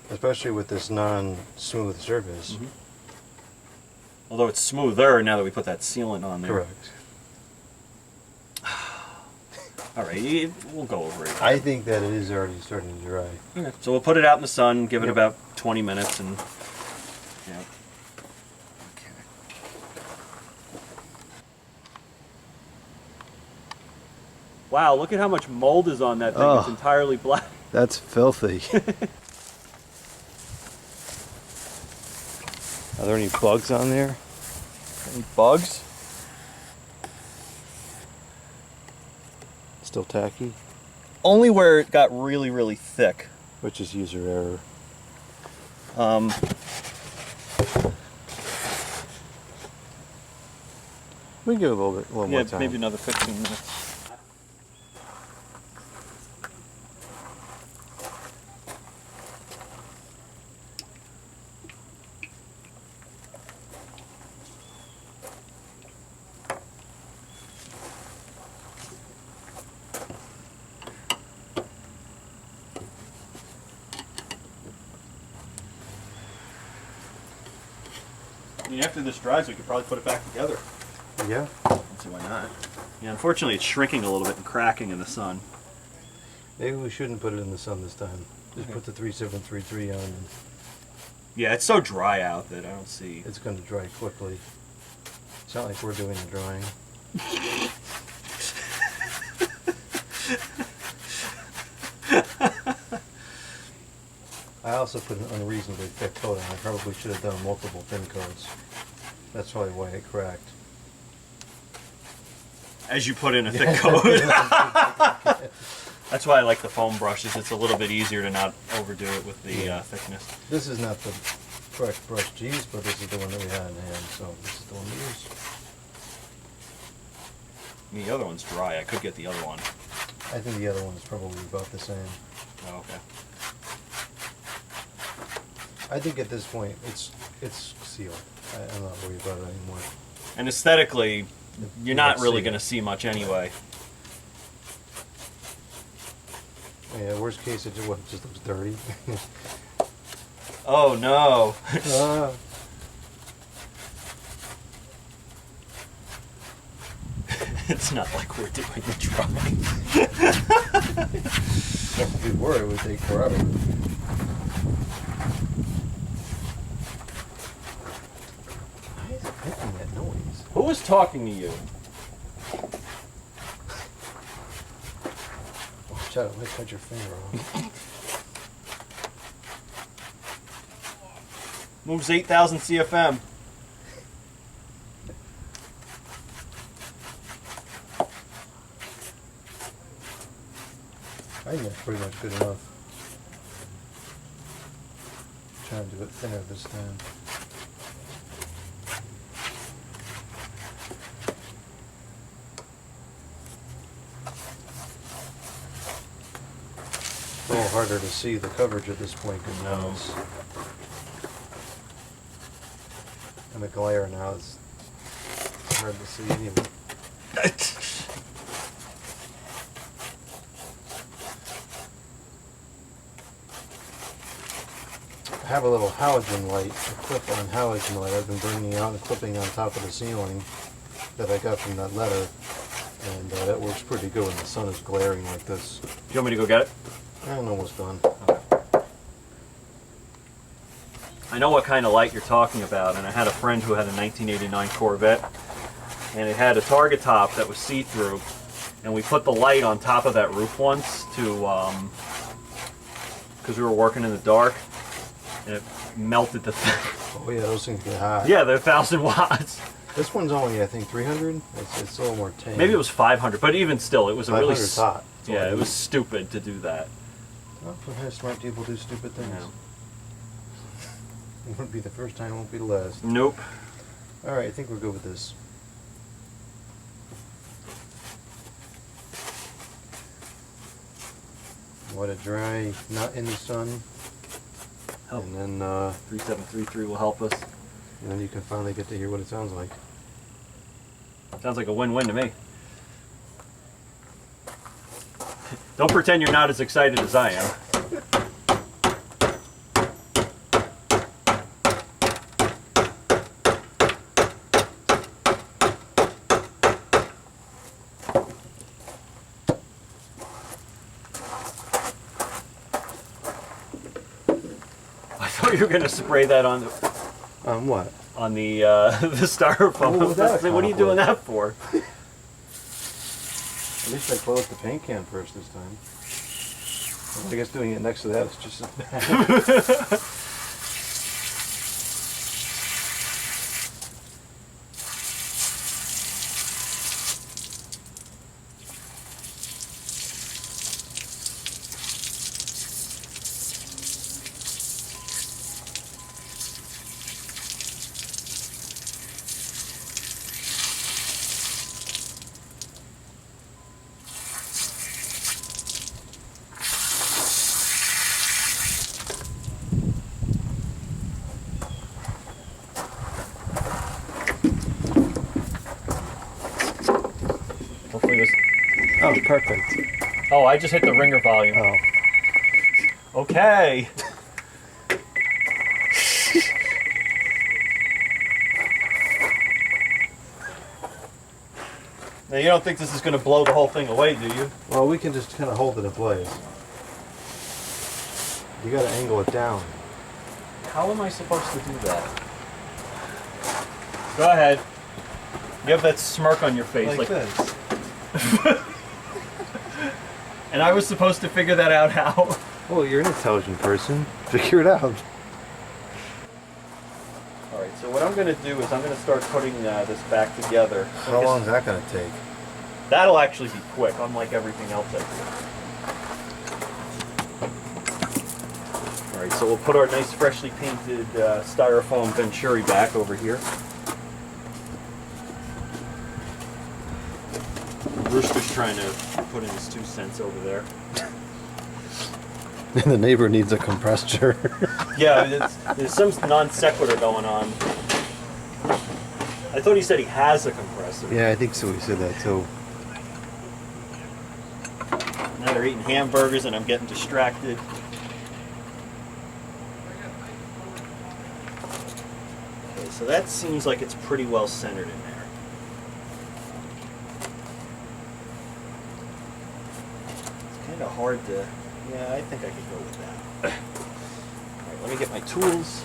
Especially with this non-smooth surface. Mm-hmm. Although it's smoother now that we put that sealant on there. Correct. All right, we'll go over it. I think that it is already starting to dry. Okay. So we'll put it out in the sun, give it Yep. about 20 minutes, and yeah. Okay. Wow, look at how much mold is on that thing. Oh. It's entirely black. That's filthy. Are there any bugs on there? Any bugs? Still tacky? Only where it got really, really thick. Which is user error. We can give it a little more time. Maybe another 15 minutes. I mean, after this dries, we could probably put it back together. Yeah. Let's see why not. Yeah, unfortunately, it's shrinking a little bit and cracking in the sun. Maybe we shouldn't put it in the sun this time. Just Okay. put the 3733 on and Yeah, it's so dry out that I don't see. it's going to dry quickly. It's not like we're doing the drying. I also put an unreasonably thick coat on. I probably should have done multiple thin coats. That's probably why it cracked. As you put in a thick coat. That's why I like the foam brushes. It's a little bit easier to not overdo it with the thickness. This is not the correct brush to use, but this is the one that we had in hand, so this is the one we use. The other one's dry. I could get the other one. I think the other one is probably about the same. Oh, okay. I think at this point it's sealed. I'm not worried about it anymore. And aesthetically, you're not Let's really see. going to see much anyway. Yeah, worst case it just looks dirty. Oh no. Ah. It's not like we're doing the drawing. If we were, it would take forever. Why is it making that noise? Who was talking to you? Watch out, it might cut your finger off. Moves 8,000 CFM. I think that's pretty much good enough. Trying to do it thinner this time. Oh. harder to see the coverage at this point. No. And the glare now is hard to see anyway. I have a little halogen light, a clip-on halogen light I've been bringing out and clipping on top of the ceiling that I got from that letter, and that works pretty good when the sun is glaring like this. You want me to go get it? I'm almost done. I know what kind of light you're talking about, and I had a friend who had a 1989 Corvette, and it had a target top that was see-through, and we put the light on top of that roof once to, because we were working in the dark, and it melted the thing. Oh yeah, those things get hot. Yeah, they're 1,000 watts. This one's only, I think, 300. It's a little more tame. Maybe it was 500, but even still, it was a really... 500's hot. Yeah, it was stupid to do that. Well, sometimes smart people do stupid things. Yeah. It won't be the first time, it won't be the last. Nope. Alright, I think we're good with this. Let it dry, not in the sun. Help. And then 3733 will help us. and then you can finally get to hear what it sounds like. Sounds like a win-win to me. Don't pretend you're not as excited as I am. I thought you were going to spray that on the... On what? On the the styrofoam. What was that What are you doing that for? At least I closed the paint can first this time. Well, I guess doing it next to that is just as bad. Hopefully this... Oh, perfect. Oh, I just hit the ringer volume. Oh. Okay. Now you don't think this is going to blow the whole thing away, do you? Well, we can just kind of hold it in place. You got to angle it down. How am I supposed to do that? Go ahead. You have that smirk on your face. Like this. And I was supposed to figure that out how? Well, you're an intelligent person. Figure it out. Alright, so what I'm going to do is I'm going to start putting this back together. How long is that going to take? That'll actually be quick, unlike everything else I do. Alright, so we'll put our nice freshly painted styrofoam venturi back over here. Rooster's trying to put in his 2 cents over there. The neighbor needs a compressor. Yeah, there's some non sequitur going on. I thought he said he has a compressor. Yeah, I think so. He said that too. Now they're eating hamburgers and I'm getting distracted. Okay, so that seems like it's pretty well centered in there. It's kind of hard to... Yeah, I think I could go with that. Alright, let me get my tools.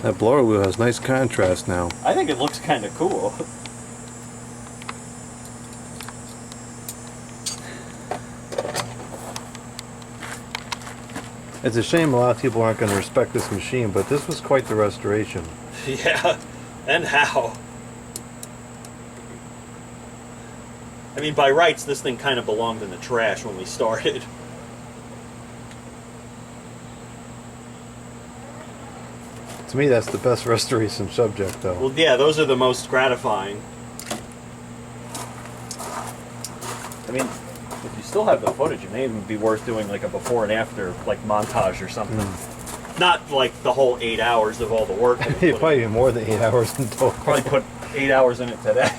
That blower wheel has nice contrast now. I think it looks kind of cool. It's a shame a lot of people aren't going to respect this machine, but this was quite the restoration. Yeah, and how? I mean, by rights, this thing kind of belonged in the trash when we started. It's To me, that's the best restoration subject, though. Well, yeah, those are the most gratifying. I mean, if you still have the footage, it may even be worth doing like a before and after, like montage or something. Not like the whole 8 hours of all the work. That we put Probably in. even more than 8 hours in total. Probably put 8 hours in it today.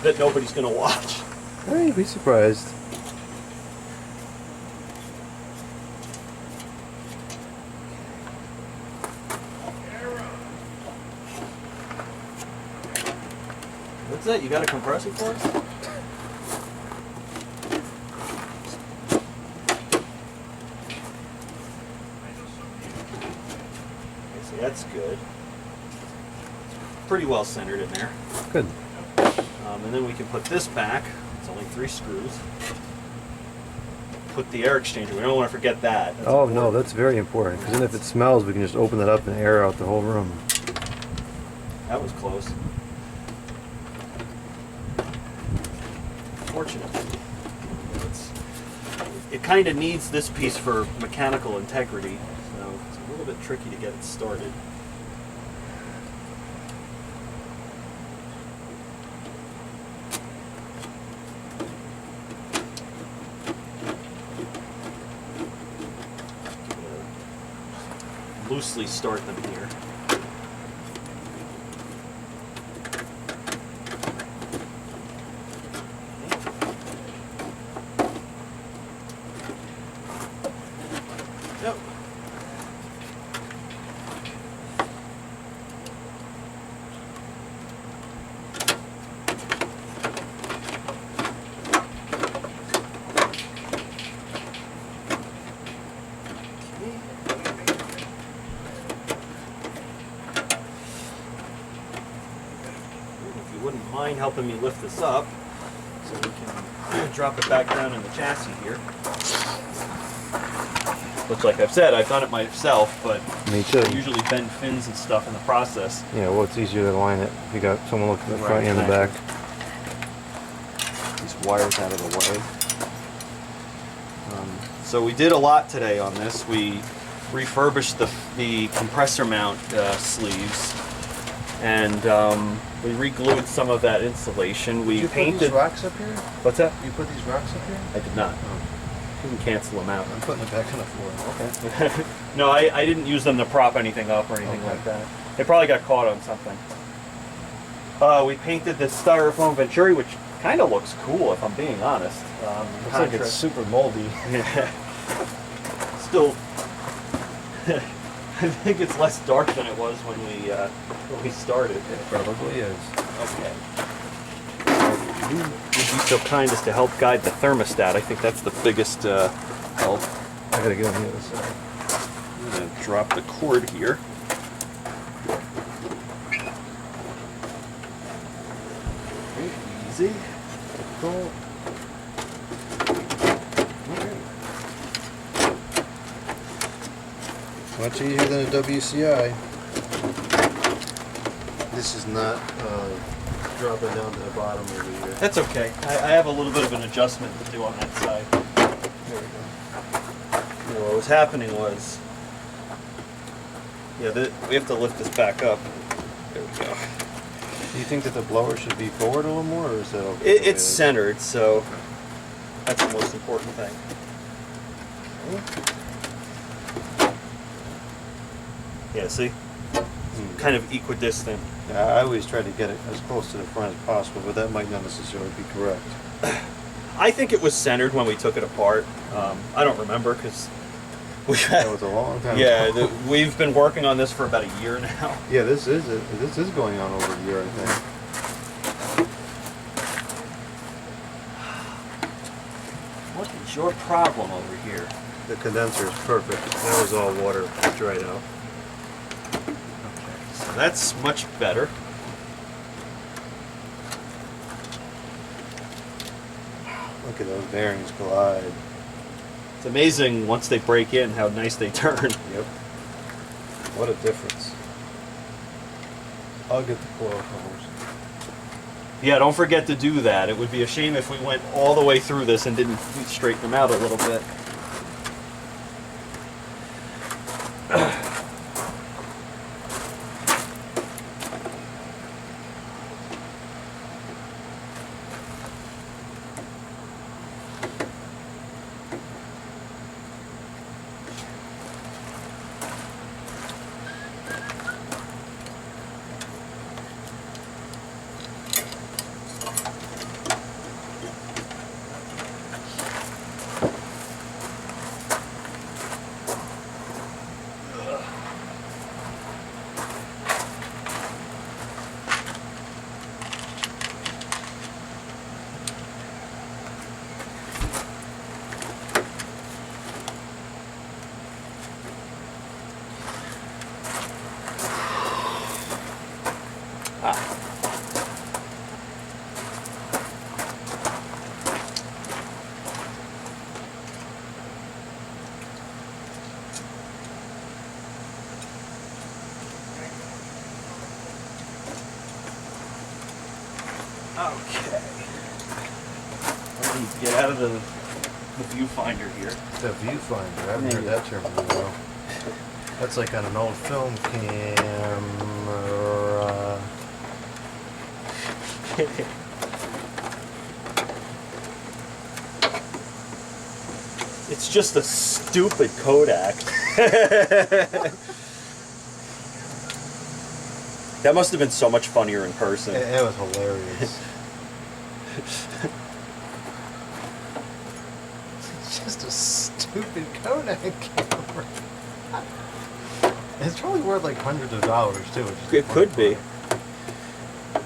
That nobody's gonna watch. Hey, you'd be surprised. What's that? You got a compressor for us? Okay, so that's good. Pretty well centered in there. Good. And then we can put this back. It's only 3 screws. Put the air exchanger. We don't want to forget that. That's Oh, important. no, that's very important. Because then if it smells, we can just open it up and air out the whole room. That was close. Fortunately, it kind of needs this piece for mechanical integrity, so it's a little bit tricky to get it started. Loosely start them here. Yep. If you wouldn't mind helping me lift this up so we can drop it back down in the chassis here. Which, like I've said, I've done it myself, but Me too. I usually bend fins and stuff in the process. Yeah, well, it's easier to line it if you got someone looking at the front Right, and the back. These wires out of the way. So we did a lot today on this. We refurbished the compressor mount sleeves, and we re-glued some of that insulation. We Did you put painted. these rocks up here? What's that? You put these rocks up here? I did not. You can cancel them out. I'm putting it back on the floor. Okay. No, I didn't use them to prop anything up or anything Okay. like that. They probably got caught on something. We painted this styrofoam venturi, which kind of looks cool, if I'm being honest. Looks like it's super moldy. Yeah. Still, I think it's less dark than it was when we started. It probably is. Okay. You would be so kind as to help guide the thermostat. I think that's the biggest help. I gotta get on the other side. I'm gonna drop the cord here. Easy. Cool. Much easier than a WCI. This is not dropping down to the bottom over here. That's okay. I have a little bit of an adjustment to do on that side. There we go. You know, what was happening was, yeah, we have to lift this back up. There we go. Do you think that the blower should be forward a little more, or is that okay? It's centered, so that's the most important thing. Yeah, see? Kind of equidistant. Yeah, I always try to get it as close to the front as possible, but that might not necessarily be correct. I think it was centered when we took it apart. I don't remember because That was a long time yeah, ago. we've been working on this for about a year now. Yeah, this is going on over a year, I think. What is your problem over here? The condenser is perfect. That was all water dried out. So that's much better. Look at those bearings glide. It's amazing once they break in how nice they turn. Yep. What a difference. I'll get the coil covers. Yeah, don't forget to do that. It would be a shame if we went all the way through this and didn't straighten them out a little bit. Okay. Let me get out of the viewfinder here. The viewfinder, I haven't heard that term in a while. That's like on an old film camera. It's just a stupid Kodak. That must have been so much funnier in person. It was hilarious. It's just a stupid Kodak camera. It's probably worth like hundreds of dollars too. It could be.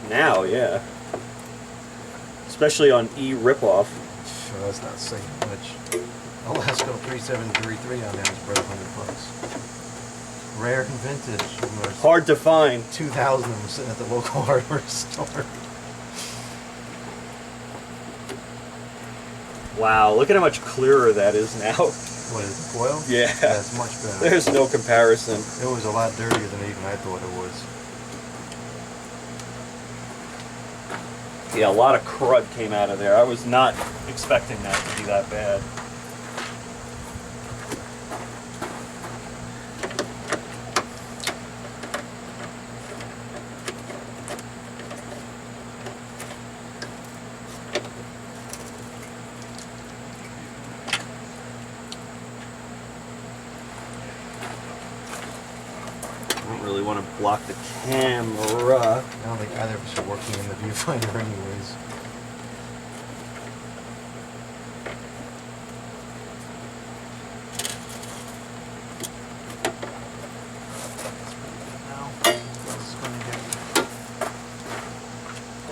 Now, yeah. Especially on e-ripoff. Sure, that's not saying much. Alaska 3733 on there is worth $100. Rare and vintage. There's Hard to find. 2,000 of them sitting at the local hardware store. Wow, look at how much clearer that is now. What is it, coil? Yeah. That's much better. There's no comparison. It was a lot dirtier than even I thought it was. Yeah, a lot of crud came out of there. I was not expecting that to be that bad. I don't really want to block the camera. I don't think either of us are working in the viewfinder anyways.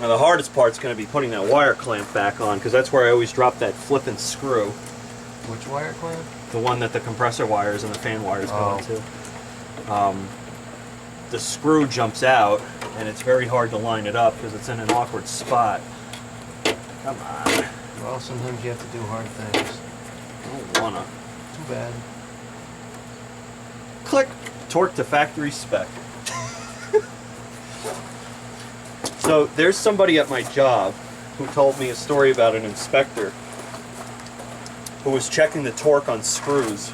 Now the hardest part's going to be putting that wire clamp back on, because that's where I always drop that flipping screw. Which wire clamp? The one that the compressor wires and the fan wires go into. The screw jumps out, and it's very hard to line it up because it's in an awkward spot. Come on. Well, sometimes you have to do hard things. I don't wanna. Too bad. Click. Torque to factory spec. So there's somebody at my job who told me a story about an inspector who was checking the torque on screws.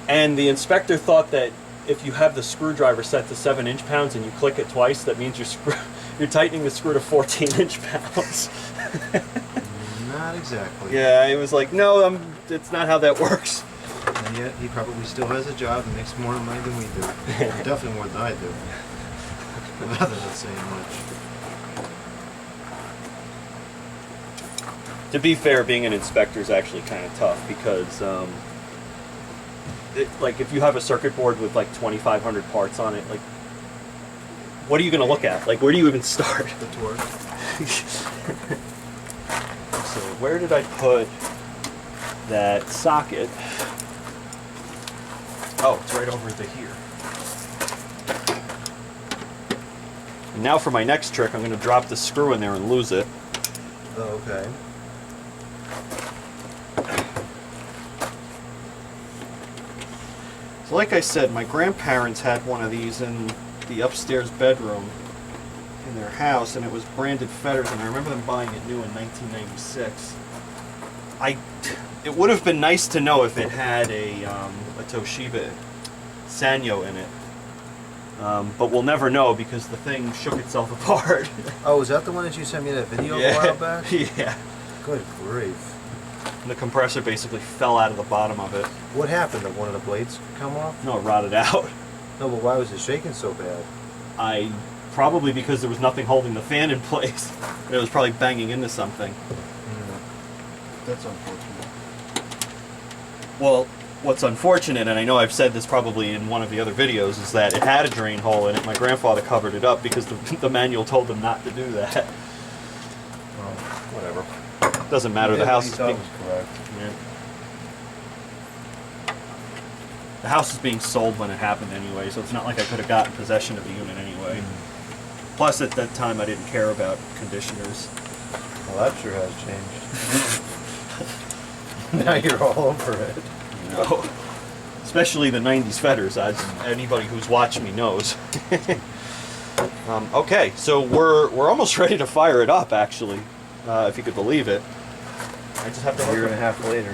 And the inspector thought that if you have the screwdriver set to 7 inch-pounds and you click it twice, that means you're tightening the screw to 14 inch-pounds. Not exactly. Yeah, he was like, no, it's not how that works. And yet, he probably still has a job and makes more money than we do. Definitely more than I do. Rather than saying much. To be fair, being an inspector is actually kind of tough because, like, if you have a circuit board with like 2,500 parts on it, like, what are you going to look at? Like, where do you even start? The torque. So, where did I put that socket? Oh, it's right over here. And now for my next trick, I'm going to drop the screw in there and lose it. Oh, okay. So like I said, my grandparents had one of these in the upstairs bedroom in their house, and it was branded Fetters, and I remember them buying it new in 1996. It would have been nice to know if it had a Toshiba Sanyo in it. But we'll never know because the thing shook itself apart. Oh, is that the one that you sent me that video a while back? Yeah. Good grief. And the compressor basically fell out of the bottom of it. What happened? Did one of the blades come off? No, it rotted out. No, but why was it shaking so bad? Probably because there was nothing holding the fan in place. It was probably banging into something. That's unfortunate. Well, what's unfortunate, and I know I've said this probably in one of the other videos, is that it had a drain hole in it. My grandfather covered it up because the manual told him not to do that. Well, whatever. Doesn't matter. The house is being correct. yeah. The house is being sold when it happened anyway, so it's not like I could have gotten possession of the unit anyway. Plus, at that time, I didn't care about conditioners. Well, that sure has changed. Now you're all over it. You know, especially the '90s Fetters, as anybody who's watched me knows. Okay, so we're almost ready to fire it up, actually, if you could believe it. I just have to. A year and a half later.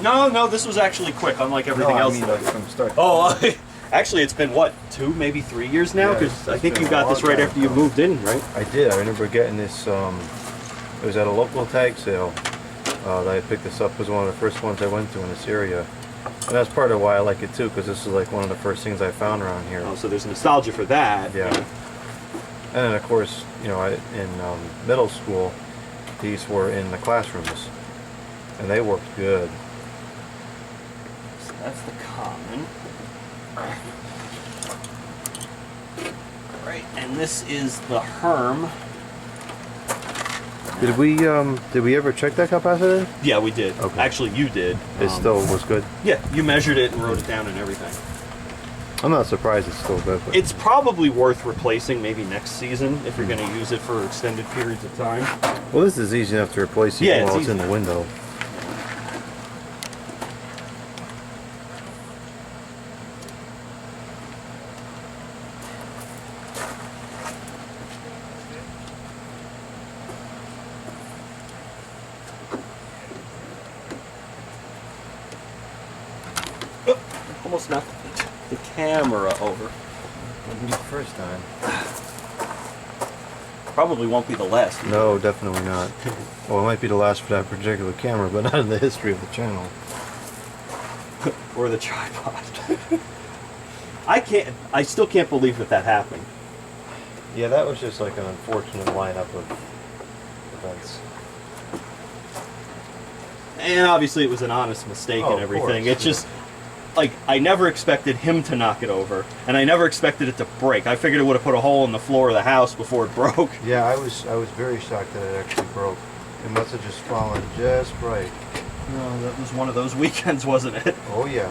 No, this was actually quick, unlike everything else. Like from start. Oh, actually, it's been what, 2, maybe 3 years now? Yeah, Because I it's think been you a got this long right time. after you moved in, right? I did. I remember getting this. It was at a local tag sale that I picked this up. It was one of the first ones I went to in this area, and that's part of why I like it too, because this is like one of the first things I found around here. Oh, so there's nostalgia for that. Yeah. And then of course, you know, in middle school, these were in the classrooms, and they worked good. So that's the common. Right, and this is the Herm. Did we ever check that capacitor? Yeah, we did. Okay. Actually, you did. It still was good. Yeah, you measured it and wrote it down and everything. I'm not surprised it's still good. But It's probably worth replacing maybe next season if you're going to use it for extended periods of time. well, this is easy enough to replace even Yeah, it's while it's easy. in the window. Almost knocked the camera over. First time. Probably won't be the last. No, definitely not. Well, it might be the last for that particular camera, but not in the history of the channel. Or the tripod. I still can't believe that happened. Yeah, that was just like an unfortunate lineup of events. And obviously it was an honest mistake Oh, and of everything. course, It's just, like, I never expected him to knock it over, and I never expected it to break. I figured it would have put a hole in the floor of the house before it broke. Yeah, I was very shocked that it actually broke. It must have just fallen just right. No, that was one of those weekends, wasn't it? Oh yeah,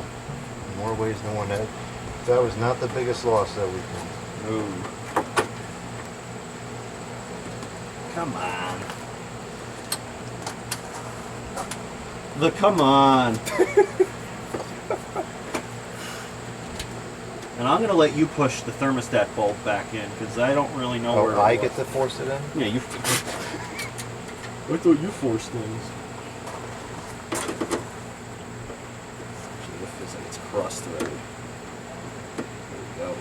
in more ways than one. That was not the biggest loss that weekend. Ooh. Come on. Come on. And I'm going to let you push the thermostat bulb back in, because I don't really know where Oh, I it get was. to force it in? Yeah, you... I thought you forced things. Actually, it feels like it's crust already. There we go.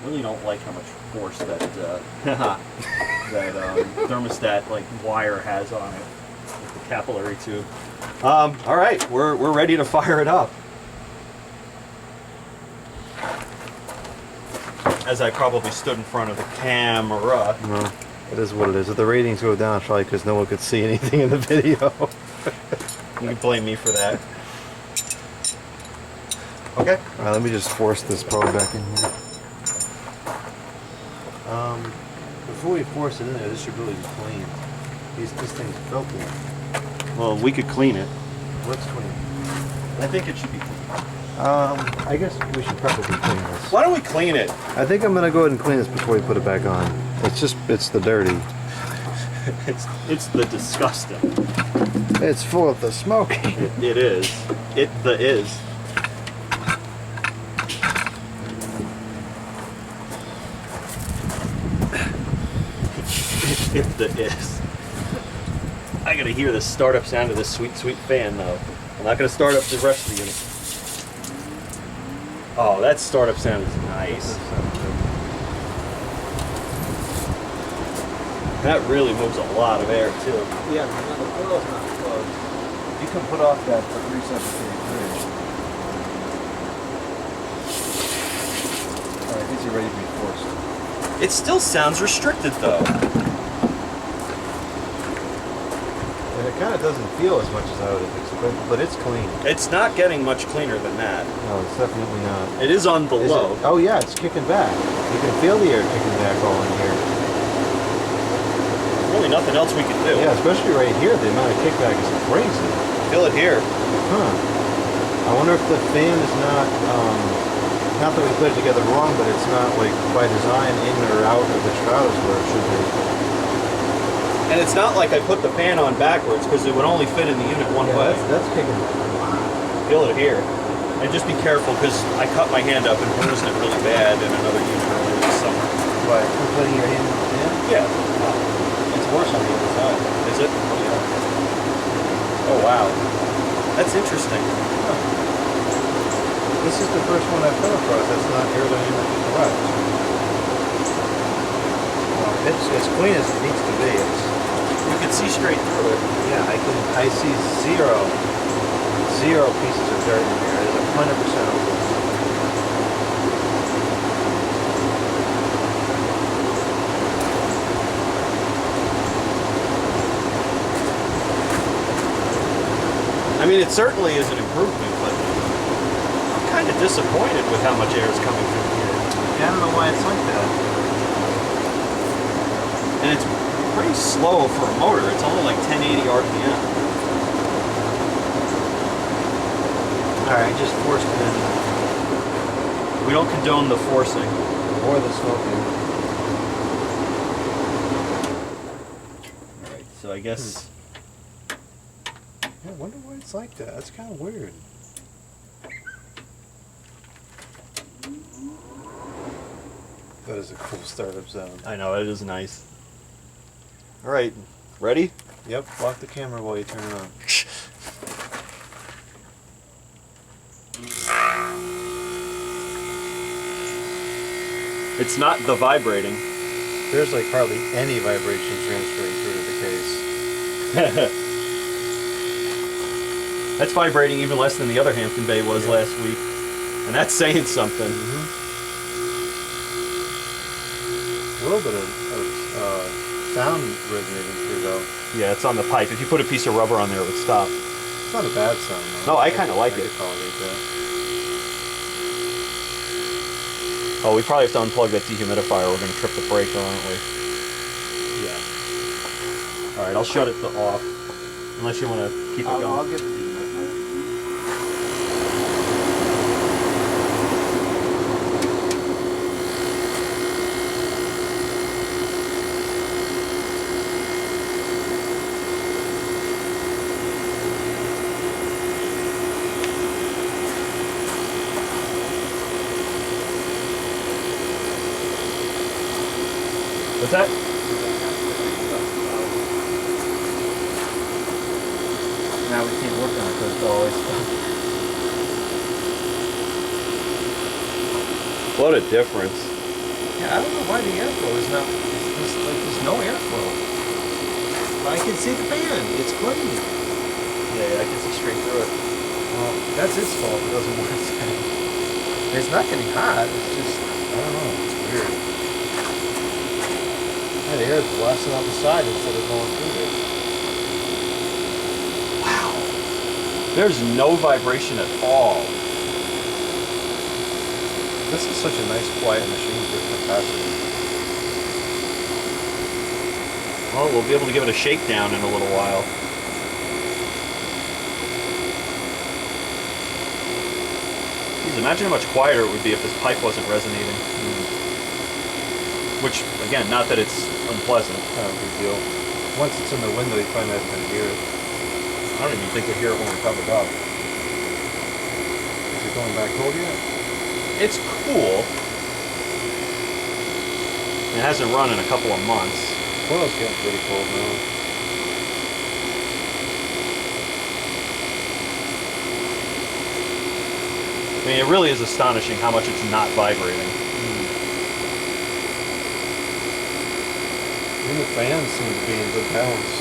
I really don't like how much force that thermostat like wire has on it with the capillary tube. All right, we're ready to fire it up. As I probably stood in front of the camera. No, it is what it is. If the ratings go down, it's probably because no one could see anything in the video. You can blame me for that. Okay. All right, let me just force this probe back in here. Before we force it in there, this should really be clean. This thing's filthy. Well, we could clean it. Let's clean. I think it should be clean. I guess we should probably clean this. Why don't we clean it? I think I'm gonna go ahead and clean this before we put it back on. It's the dirty. It's the disgusting. It's full of the smoking. It is. It the is. It the is. I gotta hear the startup sound of this sweet, sweet fan though. I'm not gonna start up the rest of the unit. Oh, that startup sound is nice. That really moves a lot of air too. Yeah, the coil's not closed. You can put off that for 3733. Alright, these are ready to be forced. It still sounds restricted though. And it kind of doesn't feel as much as I would have expected, but it's clean. It's not getting much cleaner than that. No, it's definitely not. It is on the Is low. it? Oh yeah, it's kicking back. You can feel the air kicking back all in here. Really nothing else we can do. Yeah, especially right here, the amount of kickback is crazy. Feel it here. Huh. I wonder if the fan is not that we put it together wrong, but it's not like by design in or out of the shrouds where it should be. And it's not like I put the fan on backwards because it would only fit in the unit one way. That's kicking. Feel it here. And just be careful because I cut my hand up and bruised it really bad in another unit earlier this summer. What? From putting your hand in the fan? Yeah. It's worse on the other side. Is it? Oh, yeah. Oh, wow. That's interesting. This is the first one I've come across that's not aerodynamically correct. Well, it's as clean as it needs to be. It's, You can see straight through it. yeah, I see zero pieces of dirt in here. It's 100% open. I mean, it certainly is an improvement, but I'm kind of disappointed with how much air is coming through here. Yeah, I don't know why it's like that. And it's pretty slow for a motor. It's only like 1080 RPM. Alright, just forced it in. We don't condone the forcing. Or the smoking. Alright, so I guess... Yeah, I wonder why it's like that. That's kind of weird. That is a cool startup sound. I know, it is nice. Alright, ready? Yep, lock the camera while you turn it on. It's not the vibrating. There's like hardly any vibration transferring through to the case. That's vibrating even less than the other Hampton Bay was last week. And that's saying something. A little bit of sound resonating through though. Yeah, it's on the pipe. If you put a piece of rubber on there, it would stop. It's not a bad sound though. No, I kinda like it. could tolerate that. Oh, we probably have to unplug that dehumidifier. We're going to trip the breaker, aren't we? Yeah. Alright, I'll shut it off. Unless you want to keep it going. I'll get the dehumidifier. What's that? Now we can't work on it because it's always stuck. What a difference. Yeah, I don't know why the airflow is not. It's like there's no airflow. I can see the fan. It's clean. Yeah, I can see straight through it. Well, that's its fault. It doesn't work. It's not getting hot. It's just I don't know. It's weird. Yeah, the air is blasting out the side instead of going through there. Wow. There's no vibration at all. This is such a nice, quiet machine for capacity. Well, we'll be able to give it a shakedown in a little while. Jeez, imagine how much quieter it would be if this pipe wasn't resonating. Which, again, not that it's unpleasant. Not a big deal. Once it's in the window, you find out it's going to hear it. I don't even think you'll hear it when we're covered up. Is it going back cold yet? It's cool. It hasn't run in a couple of months. Coil's getting pretty cold now. I mean, it really is astonishing how much it's not vibrating. Even the fans seem to be in good balance.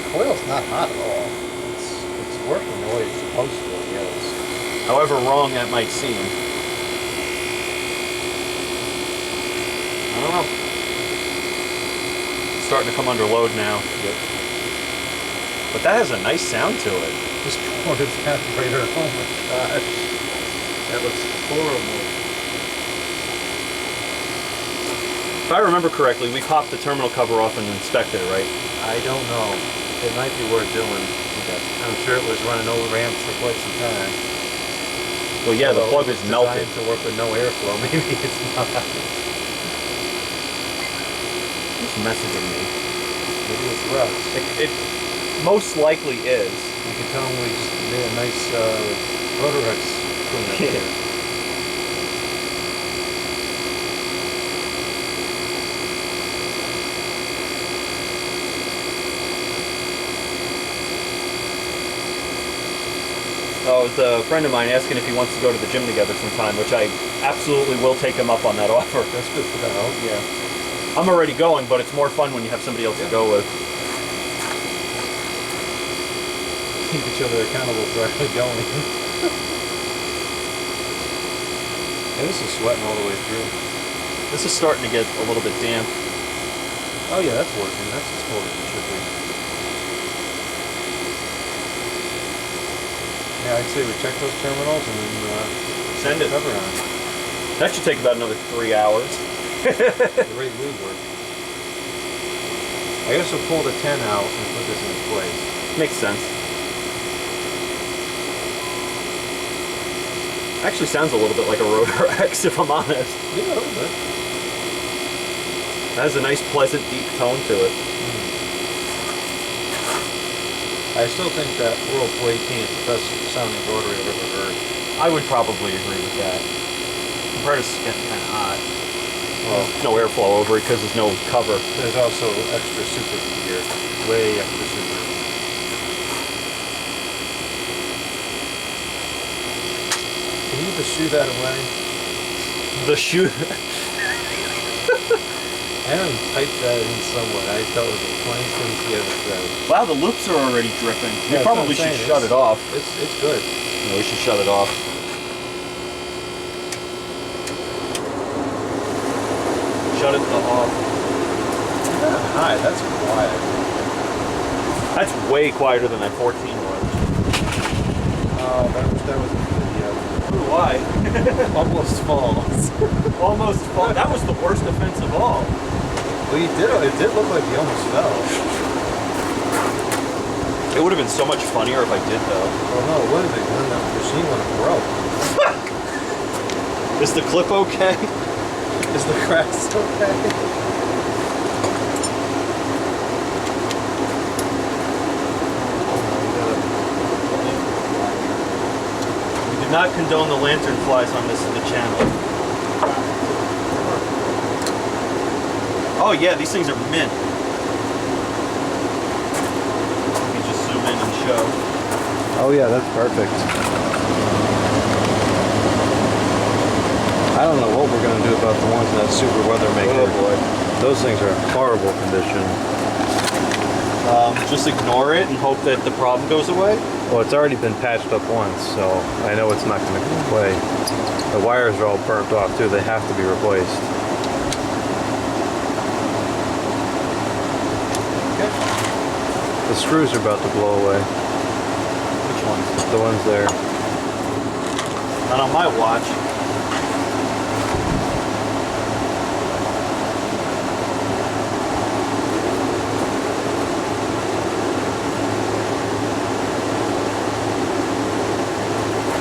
The coil's not hot at all. It's working the way it's supposed to, I guess. However wrong that might seem. I don't know. It's starting to come under load now. Yep. But that has a nice sound to it. Just ordered the evaporator. Oh my gosh. That looks horrible. If I remember correctly, we popped the terminal cover off and inspected it, right? I don't know. It might be worth doing. Okay. I'm sure it was running over ramps for quite some time. Well, yeah, the plug is Although melted. it's designed to work with no airflow. Maybe it's not. Who's messaging me. Maybe it's rust. It most likely is. You can tell them we just made a nice Rotorex cleanup Yeah. here. Oh, it was a friend of mine asking if he wants to go to the gym together sometime, which I absolutely will take him up on that offer. That's good for the health. Yeah. I'm already going, but it's more fun when you have somebody else to go with. Keep each other accountable for actually going. And this is sweating all the way through. This is starting to get a little bit damp. Oh yeah, that's working. That's as cold as it should be. Yeah, I'd say we check those terminals and then Send it. cover on. That should take about another 3 hours. The rate we work. I guess we'll pull the 10 out and put this in place. Makes sense. Actually sounds a little bit like a Rotor X, if I'm honest. Yeah, a little bit. It has a nice, pleasant, deep tone to it. I still think that Whirlpool 18 is the best sounding rotary I've ever heard. I would probably agree with that. Compressor is getting kind of hot. Well, No airflow over it because there's no cover. there's also extra super here. Way extra super. Can you just shoo that away? The shoe. Aaron typed that in somewhere. I thought it was the funniest thing he ever said. Wow, the loops are already dripping. Yeah, We that's what probably I'm should saying. shut it off. It's good. No, we should shut it off. Shut it off. Hi, that's quiet. That's way quieter than that 14 was. Oh, that was a video. Ooh, why? Almost falls. Almost fall. That was the worst offense of all. Well, it did look like he almost fell. It would have been so much funnier if I did, though. Well, no, it would have been. Then the machine would have broke. Is the clip okay? Is the cracks okay? We did not condone the lantern flies on the channel. Oh yeah, these things are mint. Let me just zoom in and show. Oh yeah, that's perfect. I don't know what we're gonna do about the ones that super weather maker. Oh boy. Those things are in horrible condition. Just ignore it and hope that the problem goes away. Well, it's already been patched up once, so I know it's not gonna go away. The wires are all burnt off too. They have to be replaced. The screws are about to blow away. Which ones? The ones there. Not on my watch.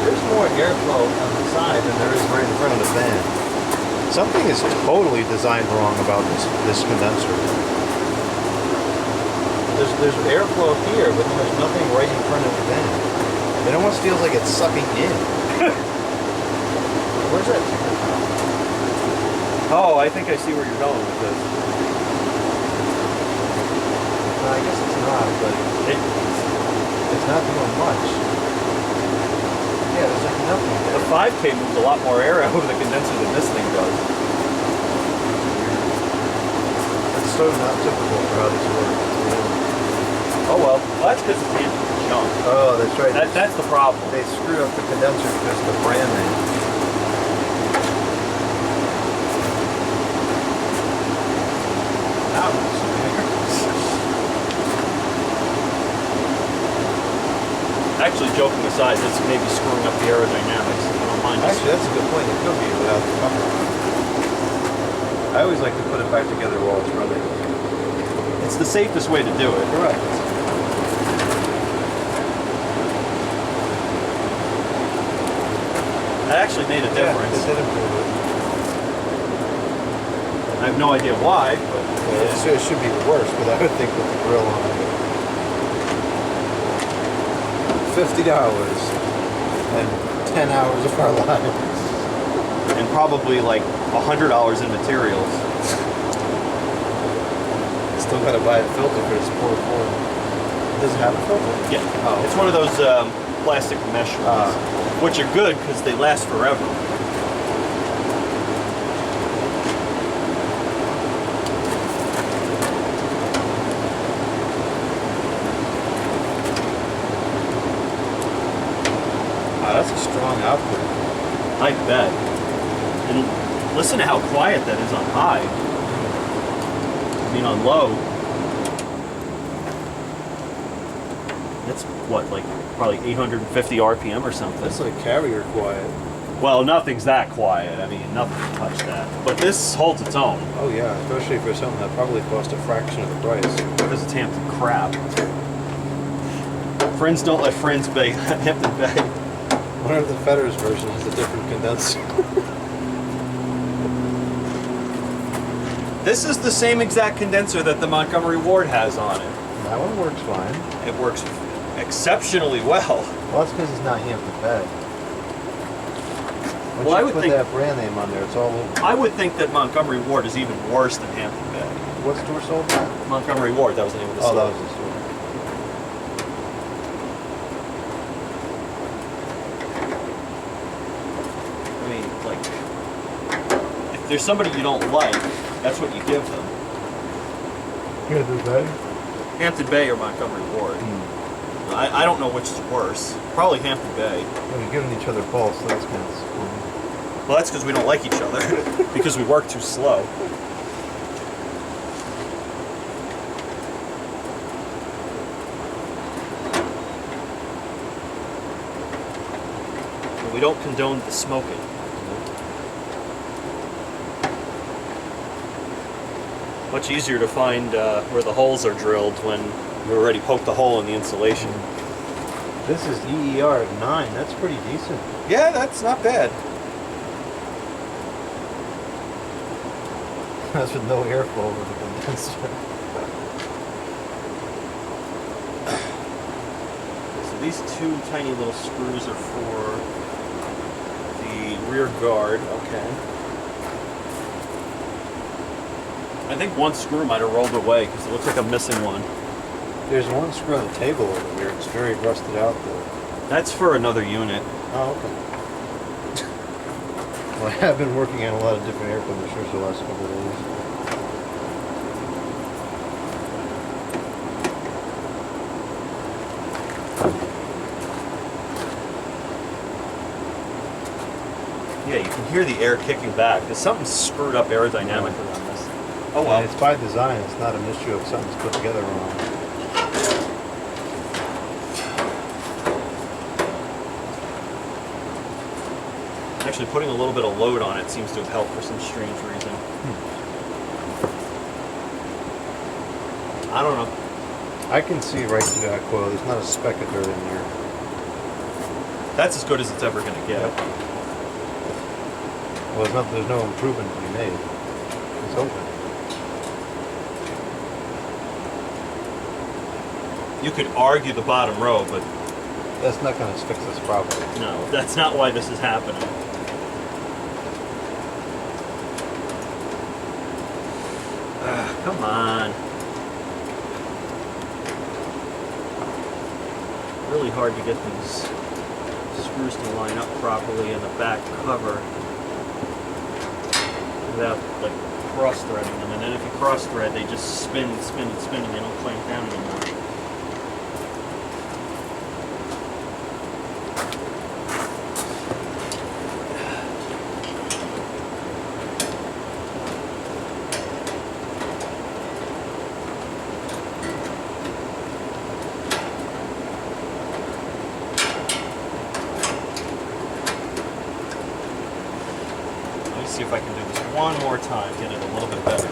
There's more airflow on the side than there is right in front of the fan. Something is totally designed wrong about this condenser. There's airflow here, but there's nothing right in front of the fan. It almost feels like it's sucking in. Where's that? Oh, I think I see where you're going with this. No, I guess it's not, but it's not doing much. Yeah, there's like nothing The there. 5K moves a lot more air out of the condenser than this thing does. It's so not typical for how this works. Oh well, that's because it's junk. Oh, that's right. That's the problem. They screwed up the condenser because of the brand name. Actually, joking aside, this may be screwing up the aerodynamics. If you don't mind. Actually, that's a good point. It could be without the cover on. I always like to put it back together while it's running. It's the safest way to do it. Correct. That actually made a difference. Yeah, it did improve it. I have no idea why, but Yeah, it should be worse, but I would think with the grill on it. $50 and 10 hours of our lives. and probably like $100 in materials. Still gotta buy a filter for this poor form. Does it have a filter? Yeah, Oh. it's one of those plastic mesh ones, which are good because they last forever. That's a strong output. I bet. And listen to how quiet that is on high. I mean, on low, it's what, like probably 850 RPM or something. That's like carrier quiet. Well, nothing's that quiet. I mean, nothing can touch that. But this holds its own Oh yeah, especially for something that probably cost a fraction of the price. because it's Hampton crap. Friends don't let friends beg Hampton Bay. One of the Fetters version is a different condenser. This is the same exact condenser that the Montgomery Ward has on it. That one works fine. It works exceptionally well. Well, that's because it's not Hampton Bay. Once Well, I you would put think- that brand name on there, it's all over. I would think that Montgomery Ward is even worse than Hampton Bay. What store sold that? Montgomery Ward, that was the name of the Oh, store. that was the store. I mean, like, if there's somebody you don't like, that's what you give them. Hampton Bay? Hampton Bay or Montgomery Ward. I don't know which is worse. Probably Hampton Bay. Well, you're giving each other pulse, so that's kind of cool. Well, that's because we don't like each other. Because we work too slow. But we don't condone the smoking. Much easier to find where the holes are drilled when we already poked the hole in the insulation. This is EER at 9. That's pretty decent. Yeah, that's not bad. That's with no airflow over the condenser. So these two tiny little screws are for the rear guard. Okay. I think one screw might have rolled away because it looks like I'm missing one. There's one screw on the table over here. It's very rusted out though. That's for another unit. Oh, okay. Well, I have been working on a lot of different air conditioners the last couple of days. Yeah, you can hear the air kicking back. There's something screwed up aerodynamically on this. Oh well. And it's by design. It's not an issue of something's put together wrong. Actually, putting a little bit of load on it seems to have helped for some strange reason. I don't know. I can see right through that coil. There's not a speck of dirt in there. That's as good as it's ever going to get. Well, there's no improvement to be made. It's open. You could argue the bottom row, but That's not going to fix this problem. no, that's not why this is happening. Come on. Really hard to get these screws to line up properly in the back cover without like cross threading them. And then if you cross thread, they just spin and spin and spin and they don't clamp down anymore. See if I can do this one more time, get it a little bit better.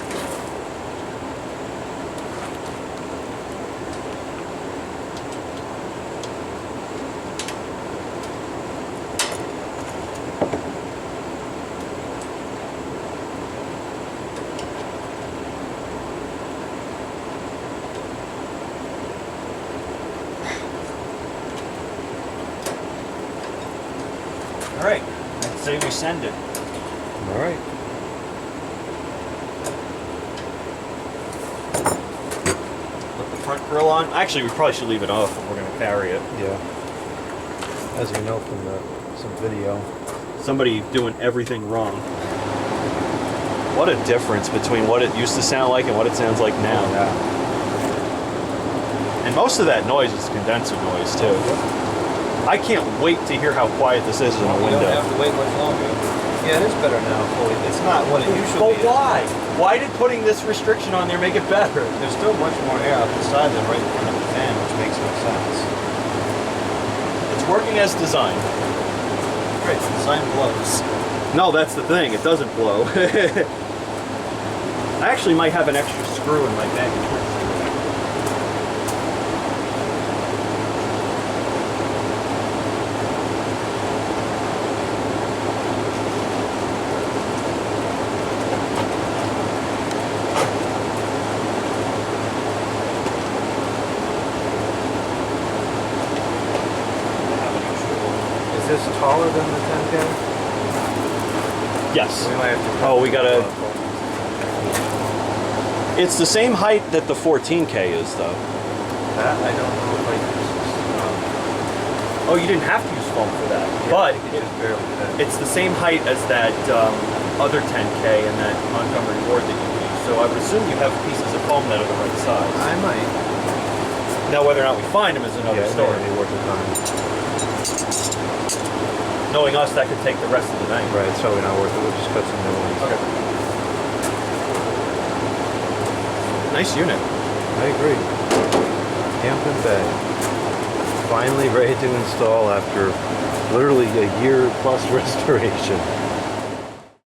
All right, I'd say we send it. All right. Put the front grill on. Actually, we probably should leave it off if we're going to carry it. Yeah. As you know from some video. Somebody doing everything wrong. What a difference between what it used to sound like and what it sounds like now. Yeah. And most of that noise is condenser noise too. I can't wait to hear how quiet this is in the You window. don't have to wait much longer. Yeah, it is better now, fully. It's not what it usually But is. why? Why did putting this restriction on there make it better? There's still much more air out the side than right in front of the fan, which makes no sense. It's working as designed. Great, the sign blows. No, that's the thing. It doesn't blow. I actually might have an extra screw in my bag. Is this taller than the 10K? Yes. We might have to. Oh, we gotta. It's the same height that the 14K is, though. That I don't know if I use. Oh, you didn't have to use foam for that, but it's just barely that. it's the same height as that other 10K and that Montgomery Ward that you use. So I would assume you have pieces of foam that are the right size. I might. Now, whether or not we find them is another story. Maybe worth the time. Knowing us, that could take the rest of the night. Right, it's probably not worth it. We'll just cut some new ones. Okay. Nice unit. I agree. Hampton Bay. Finally ready to install after literally a year plus restoration.